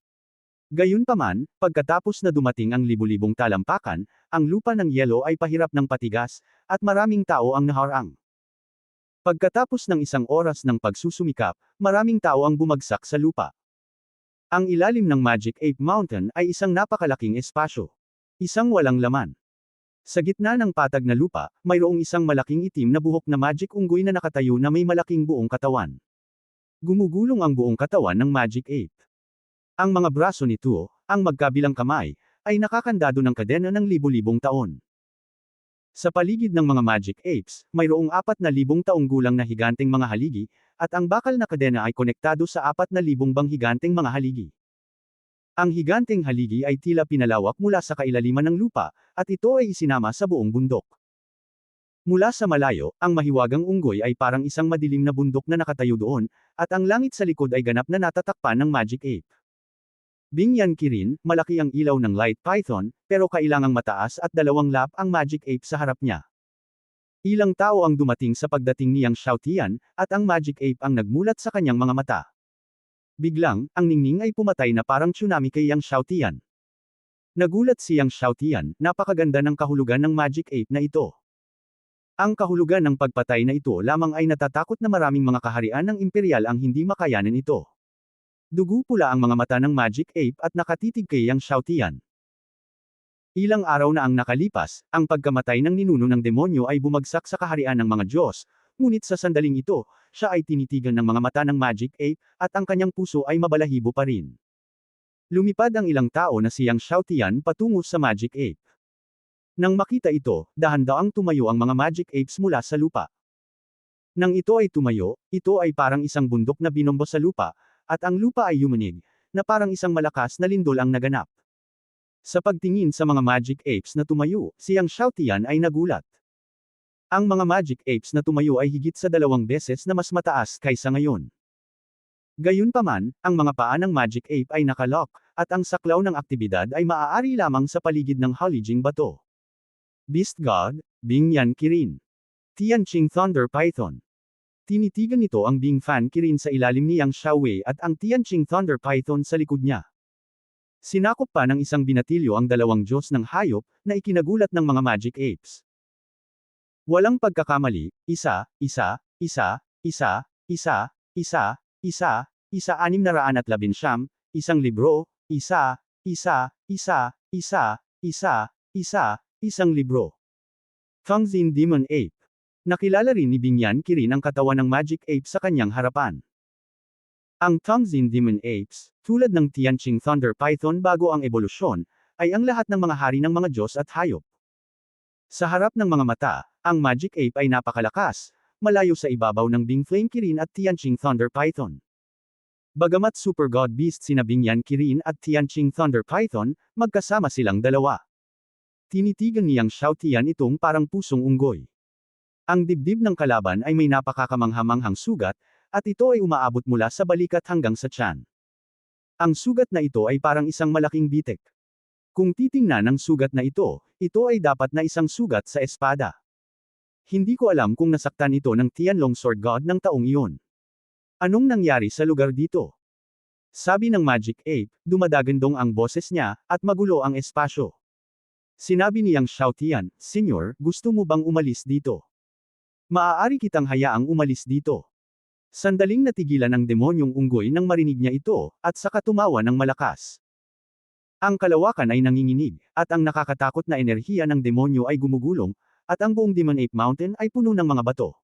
Gayunpaman, pagkatapos na dumating ang libu-libong talampakan, ang lupa ng yelo ay pahirap ng patigas, at maraming tao ang naharang. Pagkatapos ng isang oras ng pagsusumikap, maraming tao ang bumagsak sa lupa. Ang ilalim ng Magic Ape Mountain ay isang napakalaking espasyo. Isang walang laman. Sa gitna ng patag na lupa, mayroong isang malaking itim na buhok na magic unggoy na nakatayo na may malaking buong katawan. Gumugulong ang buong katawan ng Magic Ape. Ang mga braso nito, ang magkabilang kamay, ay nakakandado ng kadena ng libu-libong taon. Sa paligid ng mga Magic Apes, mayroong 4,000 taong gulang na higanteng mga haligi, at ang bakal na kadena ay konektado sa 4,000 bang higanteng mga haligi. Ang higanteng haligi ay tila pinalawak mula sa kailaliman ng lupa, at ito ay isinama sa buong bundok. Mula sa malayo, ang mahiwagang unggoy ay parang isang madilim na bundok na nakatayo doon, at ang langit sa likod ay ganap na natatakpan ng Magic Ape. Bingyan Kirin, malaki ang ilaw ng Light Python, pero kailangang mataas at 2 lap ang Magic Ape sa harap niya. Ilang tao ang dumating sa pagdating niyang Xiaotian, at ang Magic Ape ang nagmulat sa kanyang mga mata. Biglang, ang ningning ay pumatay na parang tsunami kay Yang Xiaotian. Nagulat siyang Xiaotian, napakaganda ng kahulugan ng Magic Ape na ito. Ang kahulugan ng pagpatay na ito lamang ay natatakot na maraming mga kaharian ng imperial ang hindi makayanan ito. Dugo pula ang mga mata ng Magic Ape at nakatitig kay Yang Xiaotian. Ilang araw na ang nakalipas, ang pagkamatay ng ninuno ng demonyo ay bumagsak sa kaharian ng mga Diyos, ngunit sa sandaling ito, siya ay tinitigan ng mga mata ng Magic Ape, at ang kanyang puso ay mabalahibo pa rin. Lumipad ang ilang tao na siyang Xiaotian patungo sa Magic Ape. Nang makita ito, dahan-daang tumayo ang mga Magic Apes mula sa lupa. Nang ito ay tumayo, ito ay parang isang bundok na binombo sa lupa, at ang lupa ay yumanig, na parang isang malakas na lindol ang naganap. Sa pagtingin sa mga Magic Apes na tumayo, siyang Xiaotian ay nagulat. Ang mga Magic Apes na tumayo ay higit sa 2 beses na mas mataas kaysa ngayon. Gayunpaman, ang mga paa ng Magic Ape ay nakalock, at ang saklaw ng aktibidad ay maaari lamang sa paligid ng Halijing bato. Beast God, Bingyan Kirin. Tianqing Thunder Python. Tinitigan nito ang Bing Fan Kirin sa ilalim ni Yang Xiaowei at ang Tianqing Thunder Python sa likod niya. Sinakop pa ng isang binatilyo ang 2 Diyos ng hayop, na ikinagulat ng mga Magic Apes. Walang pagkakamali, 619, isang libro, isang libro. Fangzin Demon Ape. Nakilala rin ni Bingyan Kirin ang katawan ng Magic Ape sa kanyang harapan. Ang Tongzin Demon Apes, tulad ng Tianqing Thunder Python bago ang ebolusyon, ay ang lahat ng mga hari ng mga Diyos at hayop. Sa harap ng mga mata, ang Magic Ape ay napakalakas, malayo sa ibabaw ng Bing Flame Kirin at Tianqing Thunder Python. Bagamat Super God Beast sina Bing Yan Kirin at Tianqing Thunder Python, magkasama silang dalawa. Tinitigan niyang Xiaotian itong parang pusong unggoy. Ang dibdib ng kalaban ay may napakakamanghamanghang sugat, at ito ay umaabot mula sa balikat hanggang sa tiyan. Ang sugat na ito ay parang isang malaking bitek. Kung titingnan ang sugat na ito ay dapat na isang sugat sa espada. Hindi ko alam kung nasaktan ito ng Tianlong Sword God ng taong iyon. Anong nangyari sa lugar dito? Sabi ng Magic Ape, dumadagandong ang boses niya, at magulo ang espasyo. Sinabi niyang Xiaotian, Senyor, gusto mo bang umalis dito? Maaari kitang hayaang umalis dito. Sandaling natigilan ng demonyong unggoy nang marinig niya ito, at saka tumawa ng malakas. Ang kalawakan ay nanginginig, at ang nakakatakot na enerhiya ng demonyo ay gumugulong, at ang buong Demon Ape Mountain ay puno ng mga bato.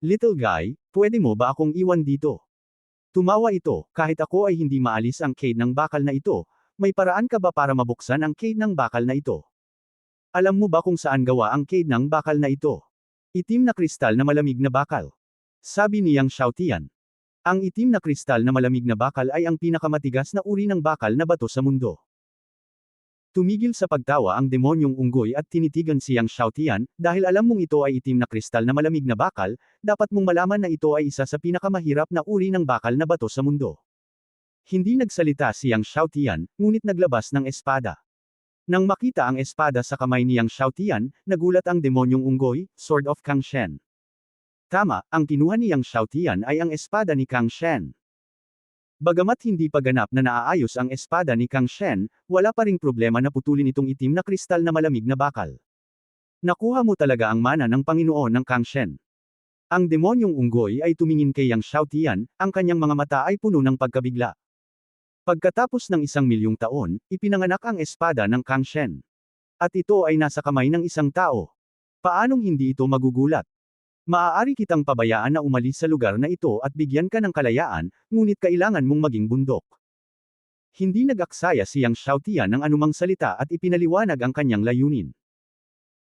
Little guy, pwede mo ba akong iwan dito? Tumawa ito, kahit ako ay hindi maalis ang cave ng bakal na ito, may paraan ka ba para mabuksan ang cave ng bakal na ito? Alam mo ba kung saan gawa ang cave ng bakal na ito? Itim na kristal na malamig na bakal. Sabi niyang Xiaotian. Ang itim na kristal na malamig na bakal ay ang pinakamatigas na uri ng bakal na bato sa mundo. Tumigil sa pagtawa ang demonyong unggoy at tinitigan siyang Xiaotian, dahil alam mong ito ay itim na kristal na malamig na bakal, dapat mong malaman na ito ay isa sa pinakamahirap na uri ng bakal na bato sa mundo. Hindi nagsalita siyang Xiaotian, ngunit naglabas ng espada. Nang makita ang espada sa kamay niyang Xiaotian, nagulat ang demonyong unggoy, Sword of Kang Shen. Tama, ang kinuha niyang Xiaotian ay ang espada ni Kang Shen. Bagamat hindi pa ganap na naaayos ang espada ni Kang Shen, wala pa ring problema na putulin itong itim na kristal na malamig na bakal. Nakuha mo talaga ang mana ng Panginoon ng Kang Shen. Ang demonyong unggoy ay tumingin kay Yang Xiaotian, ang kanyang mga mata ay puno ng pagkabigla. Pagkatapos ng 1,000,000 taon, ipinanganak ang espada ng Kang Shen. At ito ay nasa kamay ng isang tao. Paanong hindi ito magugulat? Maaari kitang pabayaan na umalis sa lugar na ito at bigyan ka ng kalayaan, ngunit kailangan mong maging bundok. Hindi nag-aksaya siyang Xiaotian ng anumang salita at ipinaliwanag ang kanyang layunin.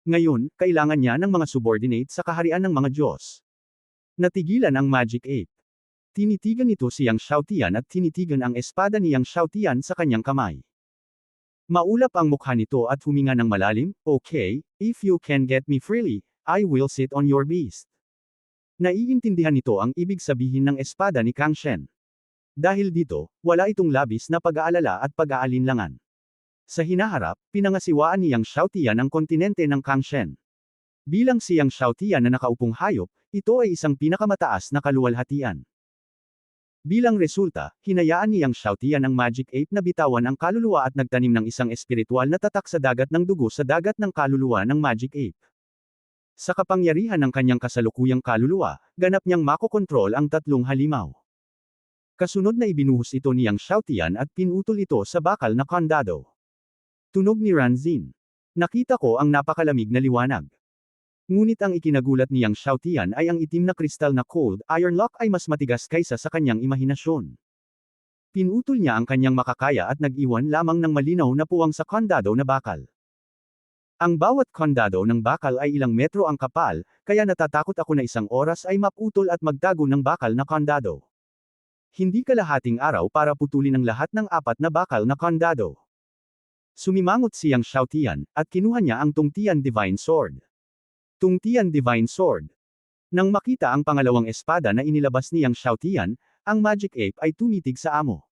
Ngayon, kailangan niya ng mga subordinate sa kaharian ng mga Diyos. Natigilan ang Magic Ape. Tinitigan nito siyang Xiaotian at tinitigan ang espada niyang Xiaotian sa kanyang kamay. Maulap ang mukha nito at huminga ng malalim, okay, if you can get me freely, I will sit on your beast. Naiintindihan nito ang ibig sabihin ng espada ni Kang Shen. Dahil dito, wala itong labis na pag-aalala at pag-aalinlangan. Sa hinaharap, pinangasiwaan niyang Xiaotian ang kontinente ng Kang Shen. Bilang siyang Xiaotian na nakaupong hayop, ito ay isang pinakamataas na kaluwalhatian. Bilang resulta, hinayaan niyang Xiaotian ang Magic Ape na bitawan ang kaluluwa at nagtanim ng isang espiritual na tatak sa dagat ng dugo sa dagat ng kaluluwa ng Magic Ape. Sa kapangyarihan ng kanyang kasalukuyang kaluluwa, ganap niyang makokontrol ang 3 halimaw. Kasunod na ibinuhos ito niyang Xiaotian at pinutol ito sa bakal na kandado. Tunog ni Ranzin. Nakita ko ang napakalamig na liwanag. Ngunit ang ikinagulat niyang Xiaotian ay ang itim na kristal na cold iron lock ay mas matigas kaysa sa kanyang imahinasyon. Pinutol niya ang kanyang makakaya at nag-iwan lamang ng malinaw na puwang sa kandado na bakal. Ang bawat kandado ng bakal ay ilang metro ang kapal, kaya natatakot ako na isang oras ay maputol at magtago ng bakal na kandado. Hindi kalahating araw para putulin ang lahat ng 4 na bakal na kandado. Sumimangot siyang Xiaotian, at kinuha niya ang Tungtian Divine Sword. Tungtian Divine Sword. Nang makita ang pangalawang espada na inilabas niyang Xiaotian, ang Magic Ape ay tumitig sa amo.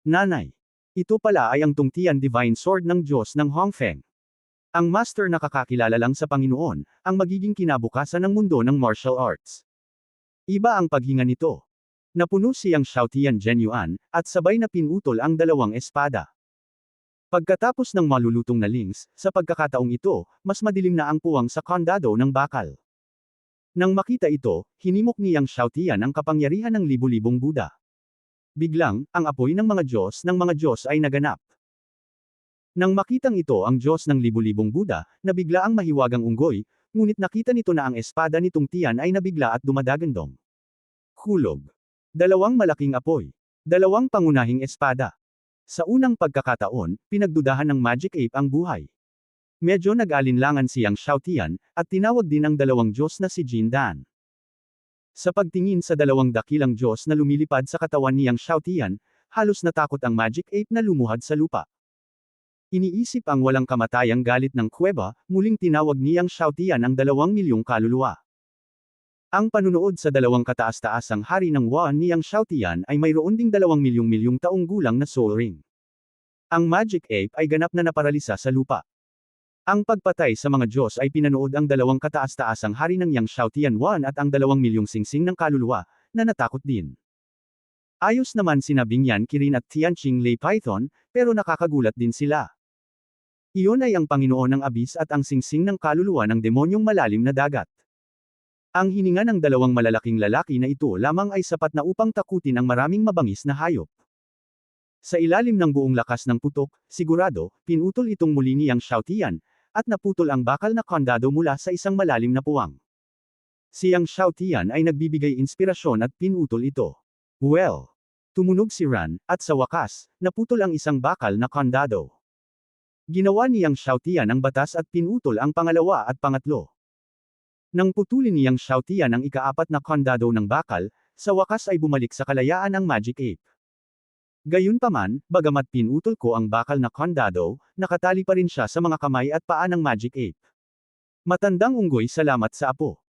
Nanay. Ito pala ay ang Tungtian Divine Sword ng Diyos ng Hongfeng. Ang master na nakakakilala lang sa Panginoon, ang magiging kinabukasan ng mundo ng martial arts. Iba ang paghinga nito. Napuno siyang Xiaotian Genuan, at sabay na pinutol ang 2 espada. Pagkatapos ng malulutong na links, sa pagkakataong ito, mas madilim na ang puwang sa kandado ng bakal. Nang makita ito, hinimok niyang Xiaotian ang kapangyarihan ng libu-libong Buddha. Biglang, ang apoy ng mga Diyos ay naganap. Nang makitang ito ang Diyos ng libu-libong Buddha, nabigla ang mahiwagang unggoy, ngunit nakita nito na ang espada ni Tungtian ay nabigla at dumadagandong. Hulog. 2 malaking apoy. 2 pangunahing espada. Sa unang pagkakataon, pinagdudahan ng Magic Ape ang buhay. Medyo nag-alinlangan siyang Xiaotian, at tinawag din ang 2 Diyos na si Jin Dan. Sa pagtingin sa dalawang dakilang Diyos na lumilipad sa katawan ni Yang Xiaotian, halos natakot ang Magic Ape na lumuhad sa lupa. Iniisip ang walang kamatayang galit ng kuweba, muling tinawag ni Yang Xiaotian ang 2 milyong kaluluwa. Ang panunood sa dalawang kataas-taasang hari ng Wan ni Yang Xiaotian ay mayroon ding 2 milyong taong gulang na soul ring. Ang Magic Ape ay ganap na naparalisa sa lupa. Ang pagpatay sa mga Diyos ay pinanood ang dalawang kataas-taasang hari ng Yang Xiaotian Wan at ang 2 milyong singsing ng kaluluwa, na natakot din. Ayos naman sinabing yan Kirin at Tianqing Lei Python, pero nakakagulat din sila. Iyon ay ang Panginoon ng Abis at ang singsing ng kaluluwa ng demonyong malalim na dagat. Ang hininga ng dalawang malalaking lalaki na ito lamang ay sapat na upang takutin ang maraming mabangis na hayop. Sa ilalim ng buong lakas ng putok, sigurado, pinutol itong muli ni Yang Xiaotian, at naputol ang bakal na kandado mula sa isang malalim na puwang. Si Yang Xiaotian ay nagbibigay inspirasyon at pinutol ito. Well, tumunog si Ran, at sa wakas, naputol ang isang bakal na kandado. Ginawa ni Yang Xiaotian ang batas at pinutol ang pangalawa at pangatlo. Nang putulin ni Yang Xiaotian ang ika-4 na kandado ng bakal, sa wakas ay bumalik sa kalayaan ang Magic Ape. Gayunpaman, bagamat pinutol ko ang bakal na kandado, nakatali pa rin siya sa mga kamay at paa ng Magic Ape. Matandang unggoy, salamat sa apo.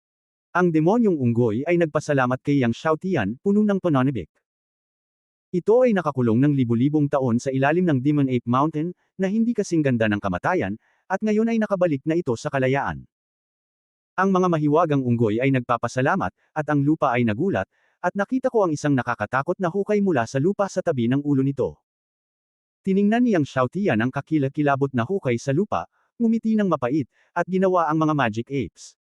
Ang demonyong unggoy ay nagpasalamat kay Yang Xiaotian, puno ng pananabik. Ito ay nakakulong ng libu-libong taon sa ilalim ng Demon Ape Mountain, na hindi kasing ganda ng kamatayan, at ngayon ay nakabalik na ito sa kalayaan. Ang mga mahiwagang unggoy ay nagpapasalamat, at ang lupa ay nagulat, at nakita ko ang isang nakakatakot na hukay mula sa lupa sa tabi ng ulo nito. Tiningnan ni Yang Xiaotian ang kakilakilabot na hukay sa lupa, ngumiti ng mapait, at ginawa ang mga Magic Apes.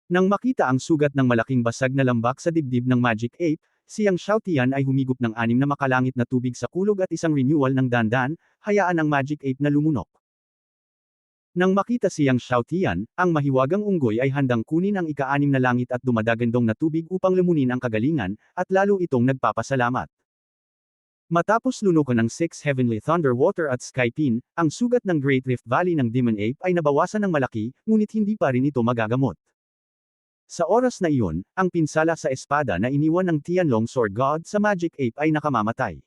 Nang makita ang sugat ng malaking basag na lambak sa dibdib ng Magic Ape, si Yang Xiaotian ay humigop ng 6 na makalangit na tubig sa kulog at isang renewal ng dandan, hayaan ang Magic Ape na lumunok. Nang makita si Yang Xiaotian, ang mahiwagang unggoy ay handang kunin ang ika-6 na langit at dumadagandong na tubig upang lumunin ang kagalingan, at lalo itong nagpapasalamat. Matapos lunukan ng 6 Heavenly Thunder Water at Sky Pin, ang sugat ng Great Rift Valley ng Demon Ape ay nabawasan ng malaki, ngunit hindi pa rin ito magagamot. Sa oras na iyon, ang pinsala sa espada na iniwan ng Tianlong Sword God sa Magic Ape ay nakamamatay.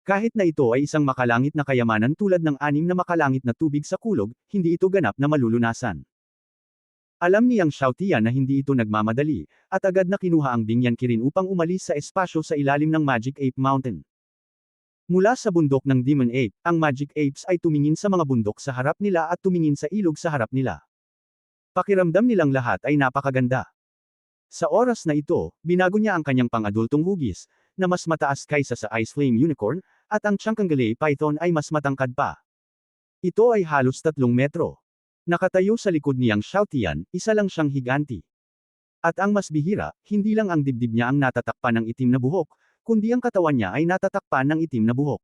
Kahit na ito ay isang makalangit na kayamanan tulad ng 6 na makalangit na tubig sa kulog, hindi ito ganap na malulunasan. Alam ni Yang Xiaotian na hindi ito nagmamadali, at agad na kinuha ang Bingyan Kirin upang umalis sa espasyo sa ilalim ng Magic Ape Mountain. Mula sa bundok ng Demon Ape, ang Magic Apes ay tumingin sa mga bundok sa harap nila at tumingin sa ilog sa harap nila. Pakiramdam nilang lahat ay napakaganda. Sa oras na ito, binago niya ang kanyang pang-adultong hugis, na mas mataas kaysa sa Ice Flame Unicorn, at ang Changkangalei Python ay mas matangkad pa. Ito ay halos 3 metro. Nakatayo sa likod ni Yang Xiaotian, isa lang siyang higanti. At ang mas bihira, hindi lang ang dibdib niya ang natatakpan ng itim na buhok, kundi ang katawan niya ay natatakpan ng itim na buhok.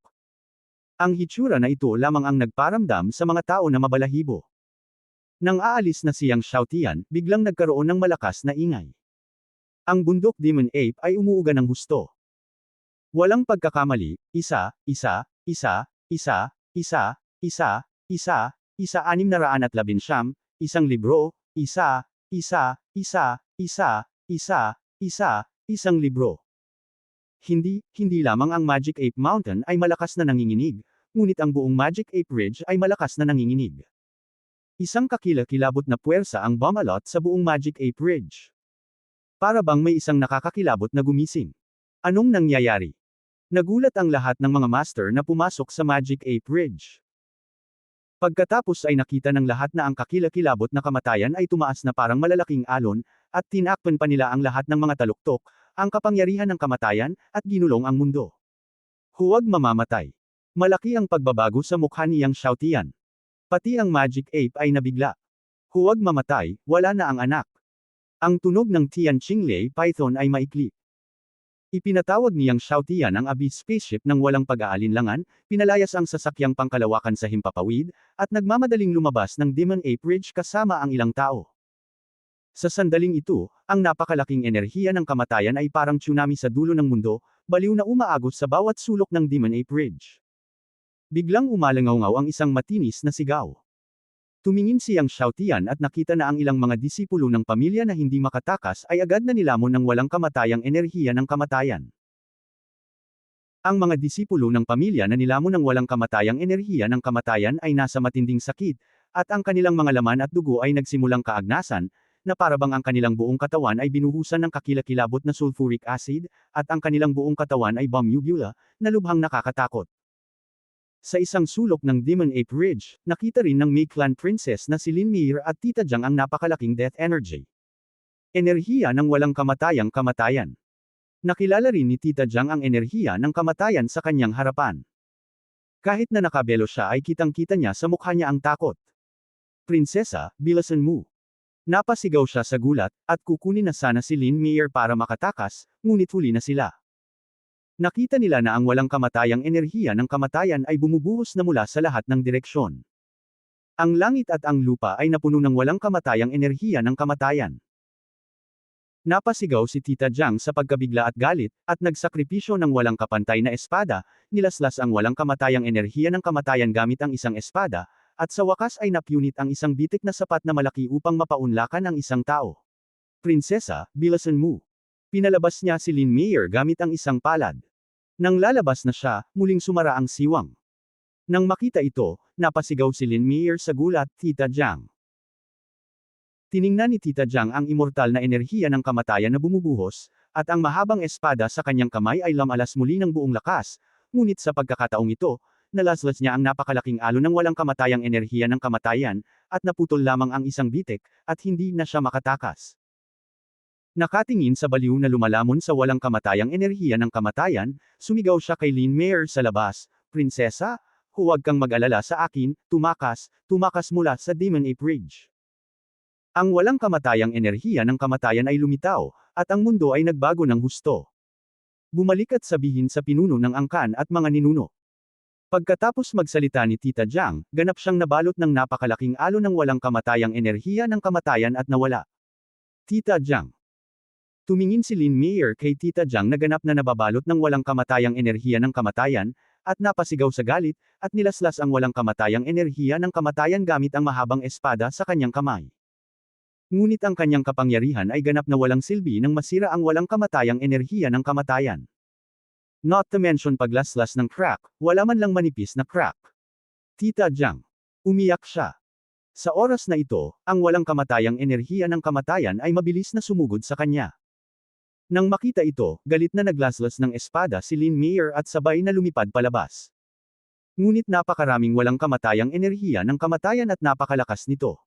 Ang hitsura na ito lamang ang nagparamdam sa mga tao na mabalahibo. Nang aalis na si Yang Xiaotian, biglang nagkaroon ng malakas na ingay. Ang bundok Demon Ape ay umuuga ng husto. Walang pagkakamali, isa, 619, isang libro, isang libro. Hindi lamang ang Magic Ape Mountain ay malakas na nanginginig, ngunit ang buong Magic Ape Ridge ay malakas na nanginginig. Isang kakilakilabot na puwersa ang bumalot sa buong Magic Ape Ridge. Para bang may isang nakakakilabot na gumising. Anong nangyayari? Nagulat ang lahat ng mga master na pumasok sa Magic Ape Ridge. Pagkatapos ay nakita ng lahat na ang kakilakilabot na kamatayan ay tumaas na parang malalaking alon, at tinakpan pa nila ang lahat ng mga taluktok, ang kapangyarihan ng kamatayan, at ginulong ang mundo. Huwag mamamatay. Malaki ang pagbabago sa mukha ni Yang Xiaotian. Pati ang Magic Ape ay nabigla. Huwag mamatay, wala na ang anak. Ang tunog ng Tianqing Lei Python ay maikli. Ipinatawag ni Yang Xiaotian ang Abyss Spaceship ng walang pag-aalinlangan, pinalayas ang sasakyang pangkalawakan sa himpapawid, at nagmamadaling lumabas ng Demon Ape Ridge kasama ang ilang tao. Sa sandaling ito, ang napakalaking enerhiya ng kamatayan ay parang tsunami sa dulo ng mundo, baliw na umaagos sa bawat sulok ng Demon Ape Ridge. Biglang umalangaw ang isang matinis na sigaw. Tumingin siyang Xiaotian at nakita na ang ilang mga disipulo ng pamilya na hindi makatakas ay agad na nilamon ng walang kamatayang enerhiya ng kamatayan. Ang mga disipulo ng pamilya na nilamon ng walang kamatayang enerhiya ng kamatayan ay nasa matinding sakit, at ang kanilang mga laman at dugo ay nagsimulang kaagnasan, na parabang ang kanilang buong katawan ay binuhusan ng kakilakilabot na sulfuric acid, at ang kanilang buong katawan ay bomb uvula, na lubhang nakakatakot. Sa isang sulok ng Demon Ape Ridge, nakita rin ng Mei Clan Princess na si Lin Mir at Tita Jiang ang napakalaking death energy. Enerhiya ng walang kamatayang kamatayan. Nakilala rin ni Tita Jiang ang enerhiya ng kamatayan sa kanyang harapan. Kahit na nakabelo siya ay kitang-kita niya sa mukha niya ang takot. Prinsesa, bilisan mo. Napasigaw siya sa gulat, at kukunin na sana si Lin Mir para makatakas, ngunit huli na sila. Nakita nila na ang walang kamatayang enerhiya ng kamatayan ay bumubuhos na mula sa lahat ng direksyon. Ang langit at ang lupa ay napuno ng walang kamatayang enerhiya ng kamatayan. Napasigaw si Tita Jiang sa pagkabigla at galit, at nagsakripisyo ng walang kapantay na espada, nilaslas ang walang kamatayang enerhiya ng kamatayan gamit ang isang espada, at sa wakas ay napunit ang isang bitik na sapat na malaki upang mapaunlakan ang isang tao. Prinsesa, bilisan mo. Pinalabas niya si Lin Mir gamit ang isang palad. Nang lalabas na siya, muling sumara ang siwang. Nang makita ito, napasigaw si Lin Mir sa gulat, Tita Jiang. Tiningnan ni Tita Jiang ang immortal na enerhiya ng kamatayan na bumubuhos, at ang mahabang espada sa kanyang kamay ay lamalas muli ng buong lakas, ngunit sa pagkakataong ito, nalaslas niya ang napakalaking alon ng walang kamatayang enerhiya ng kamatayan, at naputol lamang ang isang bitik, at hindi na siya makatakas. Nakatingin sa baliw na lumalamon sa walang kamatayang enerhiya ng kamatayan, sumigaw siya kay Lin Mir sa labas, Prinsesa, huwag kang mag-alala sa akin, tumakas mula sa Demon Ape Ridge. Ang walang kamatayang enerhiya ng kamatayan ay lumitaw, at ang mundo ay nagbago ng husto. Bumalik at sabihin sa pinuno ng angkan at mga ninuno. Pagkatapos magsalita ni Tita Jiang, ganap siyang nabalot ng napakalaking alon ng walang kamatayang enerhiya ng kamatayan at nawala. Tita Jiang. Tumingin si Lin Mir kay Tita Jiang na ganap na nababalot ng walang kamatayang enerhiya ng kamatayan, at napasigaw sa galit, at nilaslas ang walang kamatayang enerhiya ng kamatayan gamit ang mahabang espada sa kanyang kamay. Ngunit ang kanyang kapangyarihan ay ganap na walang silbi nang masira ang walang kamatayang enerhiya ng kamatayan. Not to mention paglaslas ng crack, wala man lang manipis na crack. Tita Jiang. Umiyak siya. Sa oras na ito, ang walang kamatayang enerhiya ng kamatayan ay mabilis na sumugod sa kanya. Nang makita ito, galit na naglaslas ng espada si Lin Mir at sabay na lumipad palabas. Ngunit napakaraming walang kamatayang enerhiya ng kamatayan at napakalakas nito.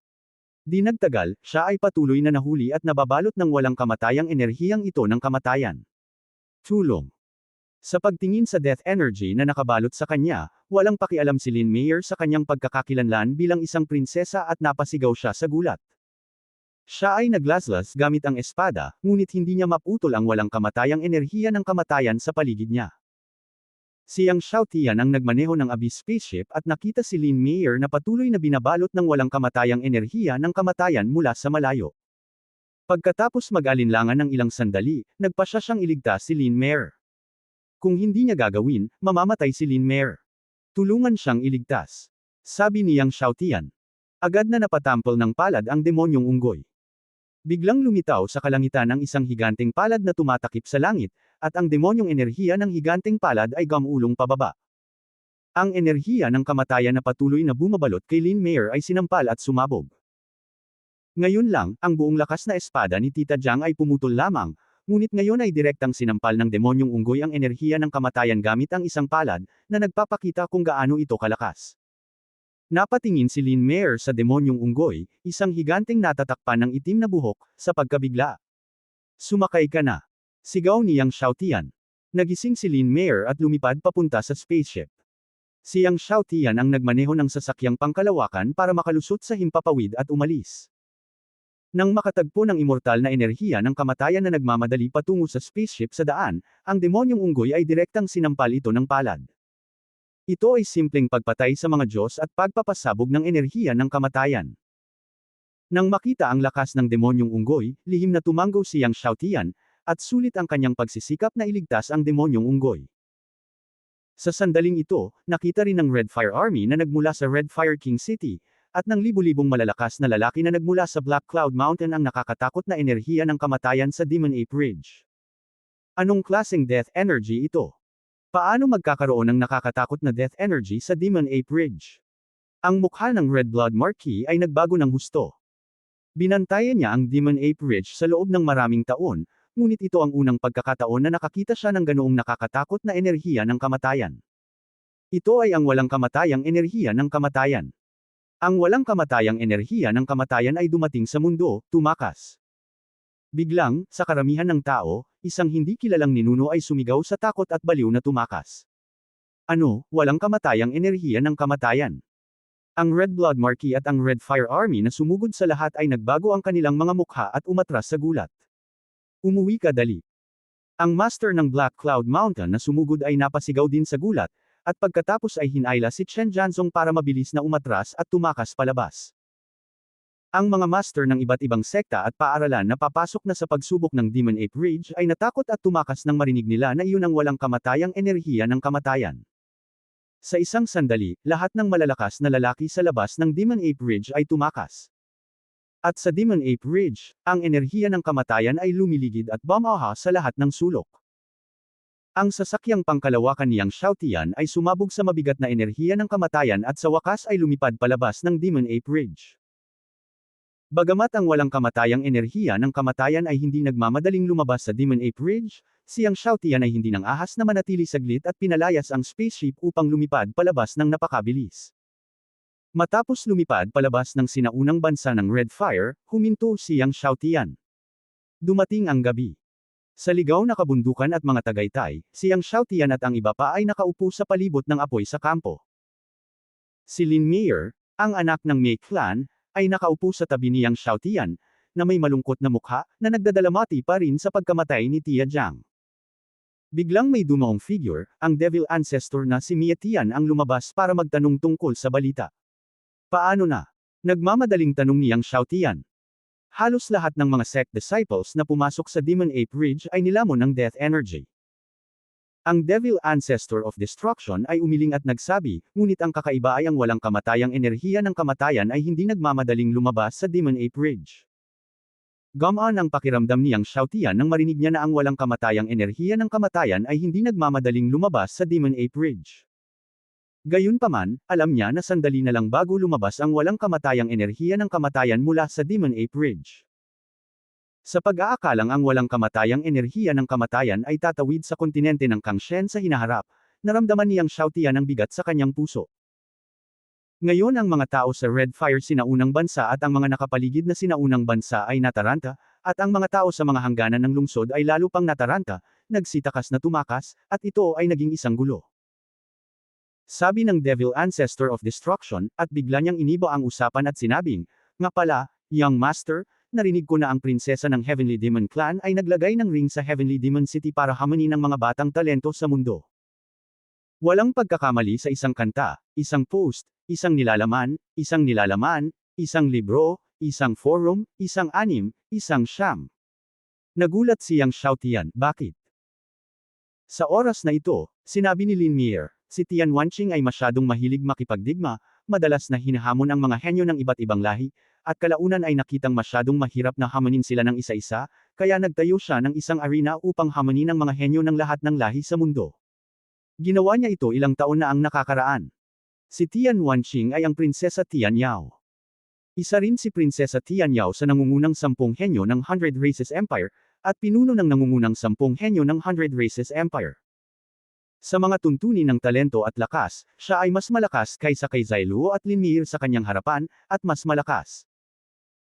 Di nagtagal, siya ay patuloy na nahuli at nababalot ng walang kamatayang enerhiyang ito ng kamatayan. Tulong. Sa pagtingin sa death energy na nakabalot sa kanya, walang pakialam si Lin Mir sa kanyang pagkakakilanlan bilang isang prinsesa at napasigaw siya sa gulat. Siya ay naglaslas gamit ang espada, ngunit hindi niya maputol ang walang kamatayang enerhiya ng kamatayan sa paligid niya. Siyang Xiaotian ang nagmaneho ng Abyss spaceship at nakita si Lin Mir na patuloy na binabalot ng walang kamatayang enerhiya ng kamatayan mula sa malayo. Pagkatapos mag-alinlangan ng ilang sandali, nagpasya siyang iligtas si Lin Mir. Kung hindi niya gagawin, mamamatay si Lin Mir. Tulungan siyang iligtas. Sabi niyang Xiaotian. Agad na napatampol ng palad ang demonyong unggoy. Biglang lumitaw sa kalangitan ang isang higanteng palad na tumatakip sa langit, at ang demonyong enerhiya ng higanteng palad ay gamulong pababa. Ang enerhiya ng kamatayan na patuloy na bumabalot kay Lin Mir ay sinampal at sumabog. Ngayon lang, ang buong lakas na espada ni Tita Jiang ay pumutol lamang, ngunit ngayon ay direktang sinampal ng demonyong unggoy ang enerhiya ng kamatayan gamit ang isang palad, na nagpapakita kung gaano ito kalakas. Napatingin si Lin Mir sa demonyong unggoy, isang higanteng natatakpan ng itim na buhok, sa pagkabigla. Sumakay ka na. Sigaw niyang Xiaotian. Nagising si Lin Mir at lumipad papunta sa spaceship. Siyang Xiaotian ang nagmaneho ng sasakyang pangkalawakan para makalusot sa himpapawid at umalis. Nang makatagpo ng immortal na enerhiya ng kamatayan na nagmamadali patungo sa spaceship sa daan, ang demonyong unggoy ay direktang sinampal ito ng palad. Ito ay simpleng pagpatay sa mga Diyos at pagpapasabog ng enerhiya ng kamatayan. Nang makita ang lakas ng demonyong unggoy, lihim na tumanggo siyang Xiaotian, at sulit ang kanyang pagsisikap na iligtas ang demonyong unggoy. Sa sandaling ito, nakita rin ng Red Fire Army na nagmula sa Red Fire King City, at ng libu-libong malalakas na lalaki na nagmula sa Black Cloud Mountain ang nakakatakot na enerhiya ng kamatayan sa Demon Ape Ridge. Anong klaseng death energy ito? Paano magkakaroon ng nakakatakot na death energy sa Demon Ape Ridge? Ang mukha ng Red Blood Marquis ay nagbago ng husto. Binantayan niya ang Demon Ape Ridge sa loob ng maraming taon, ngunit ito ang unang pagkakataon na nakakita siya ng ganoong nakakatakot na enerhiya ng kamatayan. Ito ay ang walang kamatayang enerhiya ng kamatayan. Ang walang kamatayang enerhiya ng kamatayan ay dumating sa mundo, tumakas. Biglang, sa karamihan ng tao, isang hindi kilalang ninuno ay sumigaw sa takot at baliw na tumakas. Ano, walang kamatayang enerhiya ng kamatayan? Ang Red Blood Marquis at ang Red Fire Army na sumugod sa lahat ay nagbago ang kanilang mga mukha at umatras sa gulat. Umuwi ka dali. Ang master ng Black Cloud Mountain na sumugod ay napasigaw din sa gulat, at pagkatapos ay hinayla si Chen Jianzong para mabilis na umatras at tumakas palabas. Ang mga master ng iba't ibang sekta at paaralan na papasok na sa pagsubok ng Demon Ape Ridge ay natakot at tumakas nang marinig nila na iyon ang walang kamatayang enerhiya ng kamatayan. Sa isang sandali, lahat ng malalakas na lalaki sa labas ng Demon Ape Ridge ay tumakas. At sa Demon Ape Ridge, ang enerhiya ng kamatayan ay lumiligid at bumaha sa lahat ng sulok. Ang sasakyang pangkalawakan niyang Xiaotian ay sumabog sa mabigat na enerhiya ng kamatayan at sa wakas ay lumipad palabas ng Demon Ape Ridge. Bagamat ang walang kamatayang enerhiya ng kamatayan ay hindi nagmamadaling lumabas sa Demon Ape Ridge, siyang Xiaotian ay hindi nang ahas na manatili saglit at pinalayas ang spaceship upang lumipad palabas ng napakabilis. Matapos lumipad palabas ng sinaunang bansa ng Red Fire, huminto siyang Xiaotian. Dumating ang gabi. Sa ligaw na kabundukan at mga tagaytay, siyang Xiaotian at ang iba pa ay nakaupo sa palibot ng apoy sa kampo. Si Lin Meyer, ang anak ng Mei clan, ay nakaupo sa tabi niyang Xiaotian, na may malungkot na mukha, na nagdadalamati pa rin sa pagkamatay ni Tia Jiang. Biglang may dumaong figure, ang devil ancestor na si Mia Tian ang lumabas para magtanong tungkol sa balita. Paano na? Nagmamadaling tanong niyang Xiaotian. Halos lahat ng mga sect disciples na pumasok sa Demon Ape Ridge ay nilamon ng death energy. Ang Devil Ancestor of Destruction ay umiling at nagsabi, ngunit ang kakaiba ay ang walang kamatayang enerhiya ng kamatayan ay hindi nagmamadaling lumabas sa Demon Ape Ridge. Gumaan ang pakiramdam niyang Xiaotian nang marinig niya na ang walang kamatayang enerhiya ng kamatayan ay hindi nagmamadaling lumabas sa Demon Ape Ridge. Gayunpaman, alam niya na sandali na lang bago lumabas ang walang kamatayang enerhiya ng kamatayan mula sa Demon Ape Ridge. Sa pag-aakalang ang walang kamatayang enerhiya ng kamatayan ay tatawid sa kontinente ng Kangshen sa hinaharap, naramdaman niyang Xiaotian ang bigat sa kanyang puso. Ngayon ang mga tao sa Red Fire sinaunang bansa at ang mga nakapaligid na sinaunang bansa ay nataranta, at ang mga tao sa mga hangganan ng lungsod ay lalo pang nataranta, nagsitakas na tumakas, at ito ay naging isang gulo. Sabi ng Devil Ancestor of Destruction, at bigla niyang iniba ang usapan at sinabing, nga pala, Young Master, narinig ko na ang prinsesa ng Heavenly Demon Clan ay naglagay ng ring sa Heavenly Demon City para hamanin ng mga batang talento sa mundo. Walang pagkakamali sa isang kanta, isang post, isang nilalaman, isang libro, isang forum, isang anim, isang siyam. Nagulat siyang Xiaotian, bakit? Sa oras na ito, sinabi ni Lin Meyer, si Tian Wanqing ay masyadong mahilig makipagdigma, madalas na hinahamon ang mga henyo ng iba't ibang lahi, at kalaunan ay nakitang masyadong mahirap na hamanin sila ng isa-isa, kaya nagtayo siya ng isang arena upang hamanin ang mga henyo ng lahat ng lahi sa mundo. Ginawa niya ito ilang taon na ang nakakaraan. Si Tian Wanqing ay ang Prinsesa Tian Yao. Isa rin si Prinsesa Tian Yao sa nangungunang 10 henyo ng 100 Races Empire, at pinuno ng nangungunang 10 henyo ng 100 Races Empire. Sa mga tuntunin ng talento at lakas, siya ay mas malakas kaysa kay Zailuo at Lin Meyer sa kanyang harapan, at mas malakas.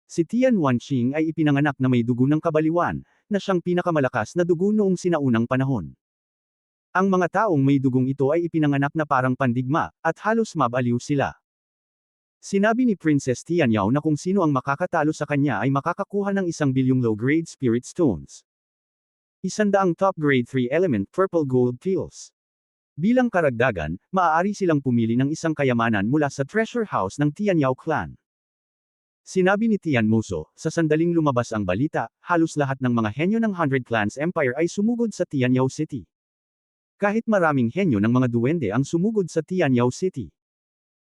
Si Tian Wanqing ay ipinanganak na may dugo ng kabaliwan, na siyang pinakamalakas na dugo noong sinaunang panahon. Ang mga taong may dugong ito ay ipinanganak na parang pandigma, at halos mabaliw sila. Sinabi ni Princess Tian Yao na kung sino ang makakatalo sa kanya ay makakakuha ng 1 bilyong low-grade spirit stones. 100 top-grade 3-element purple gold pills. Bilang karagdagan, maaari silang pumili ng isang kayamanan mula sa treasure house ng Tian Yao clan. Sinabi ni Tian Moso, sa sandaling lumabas ang balita, halos lahat ng mga henyo ng 100 Clans Empire ay sumugod sa Tian Yao City. Kahit maraming henyo ng mga duwende ang sumugod sa Tian Yao City.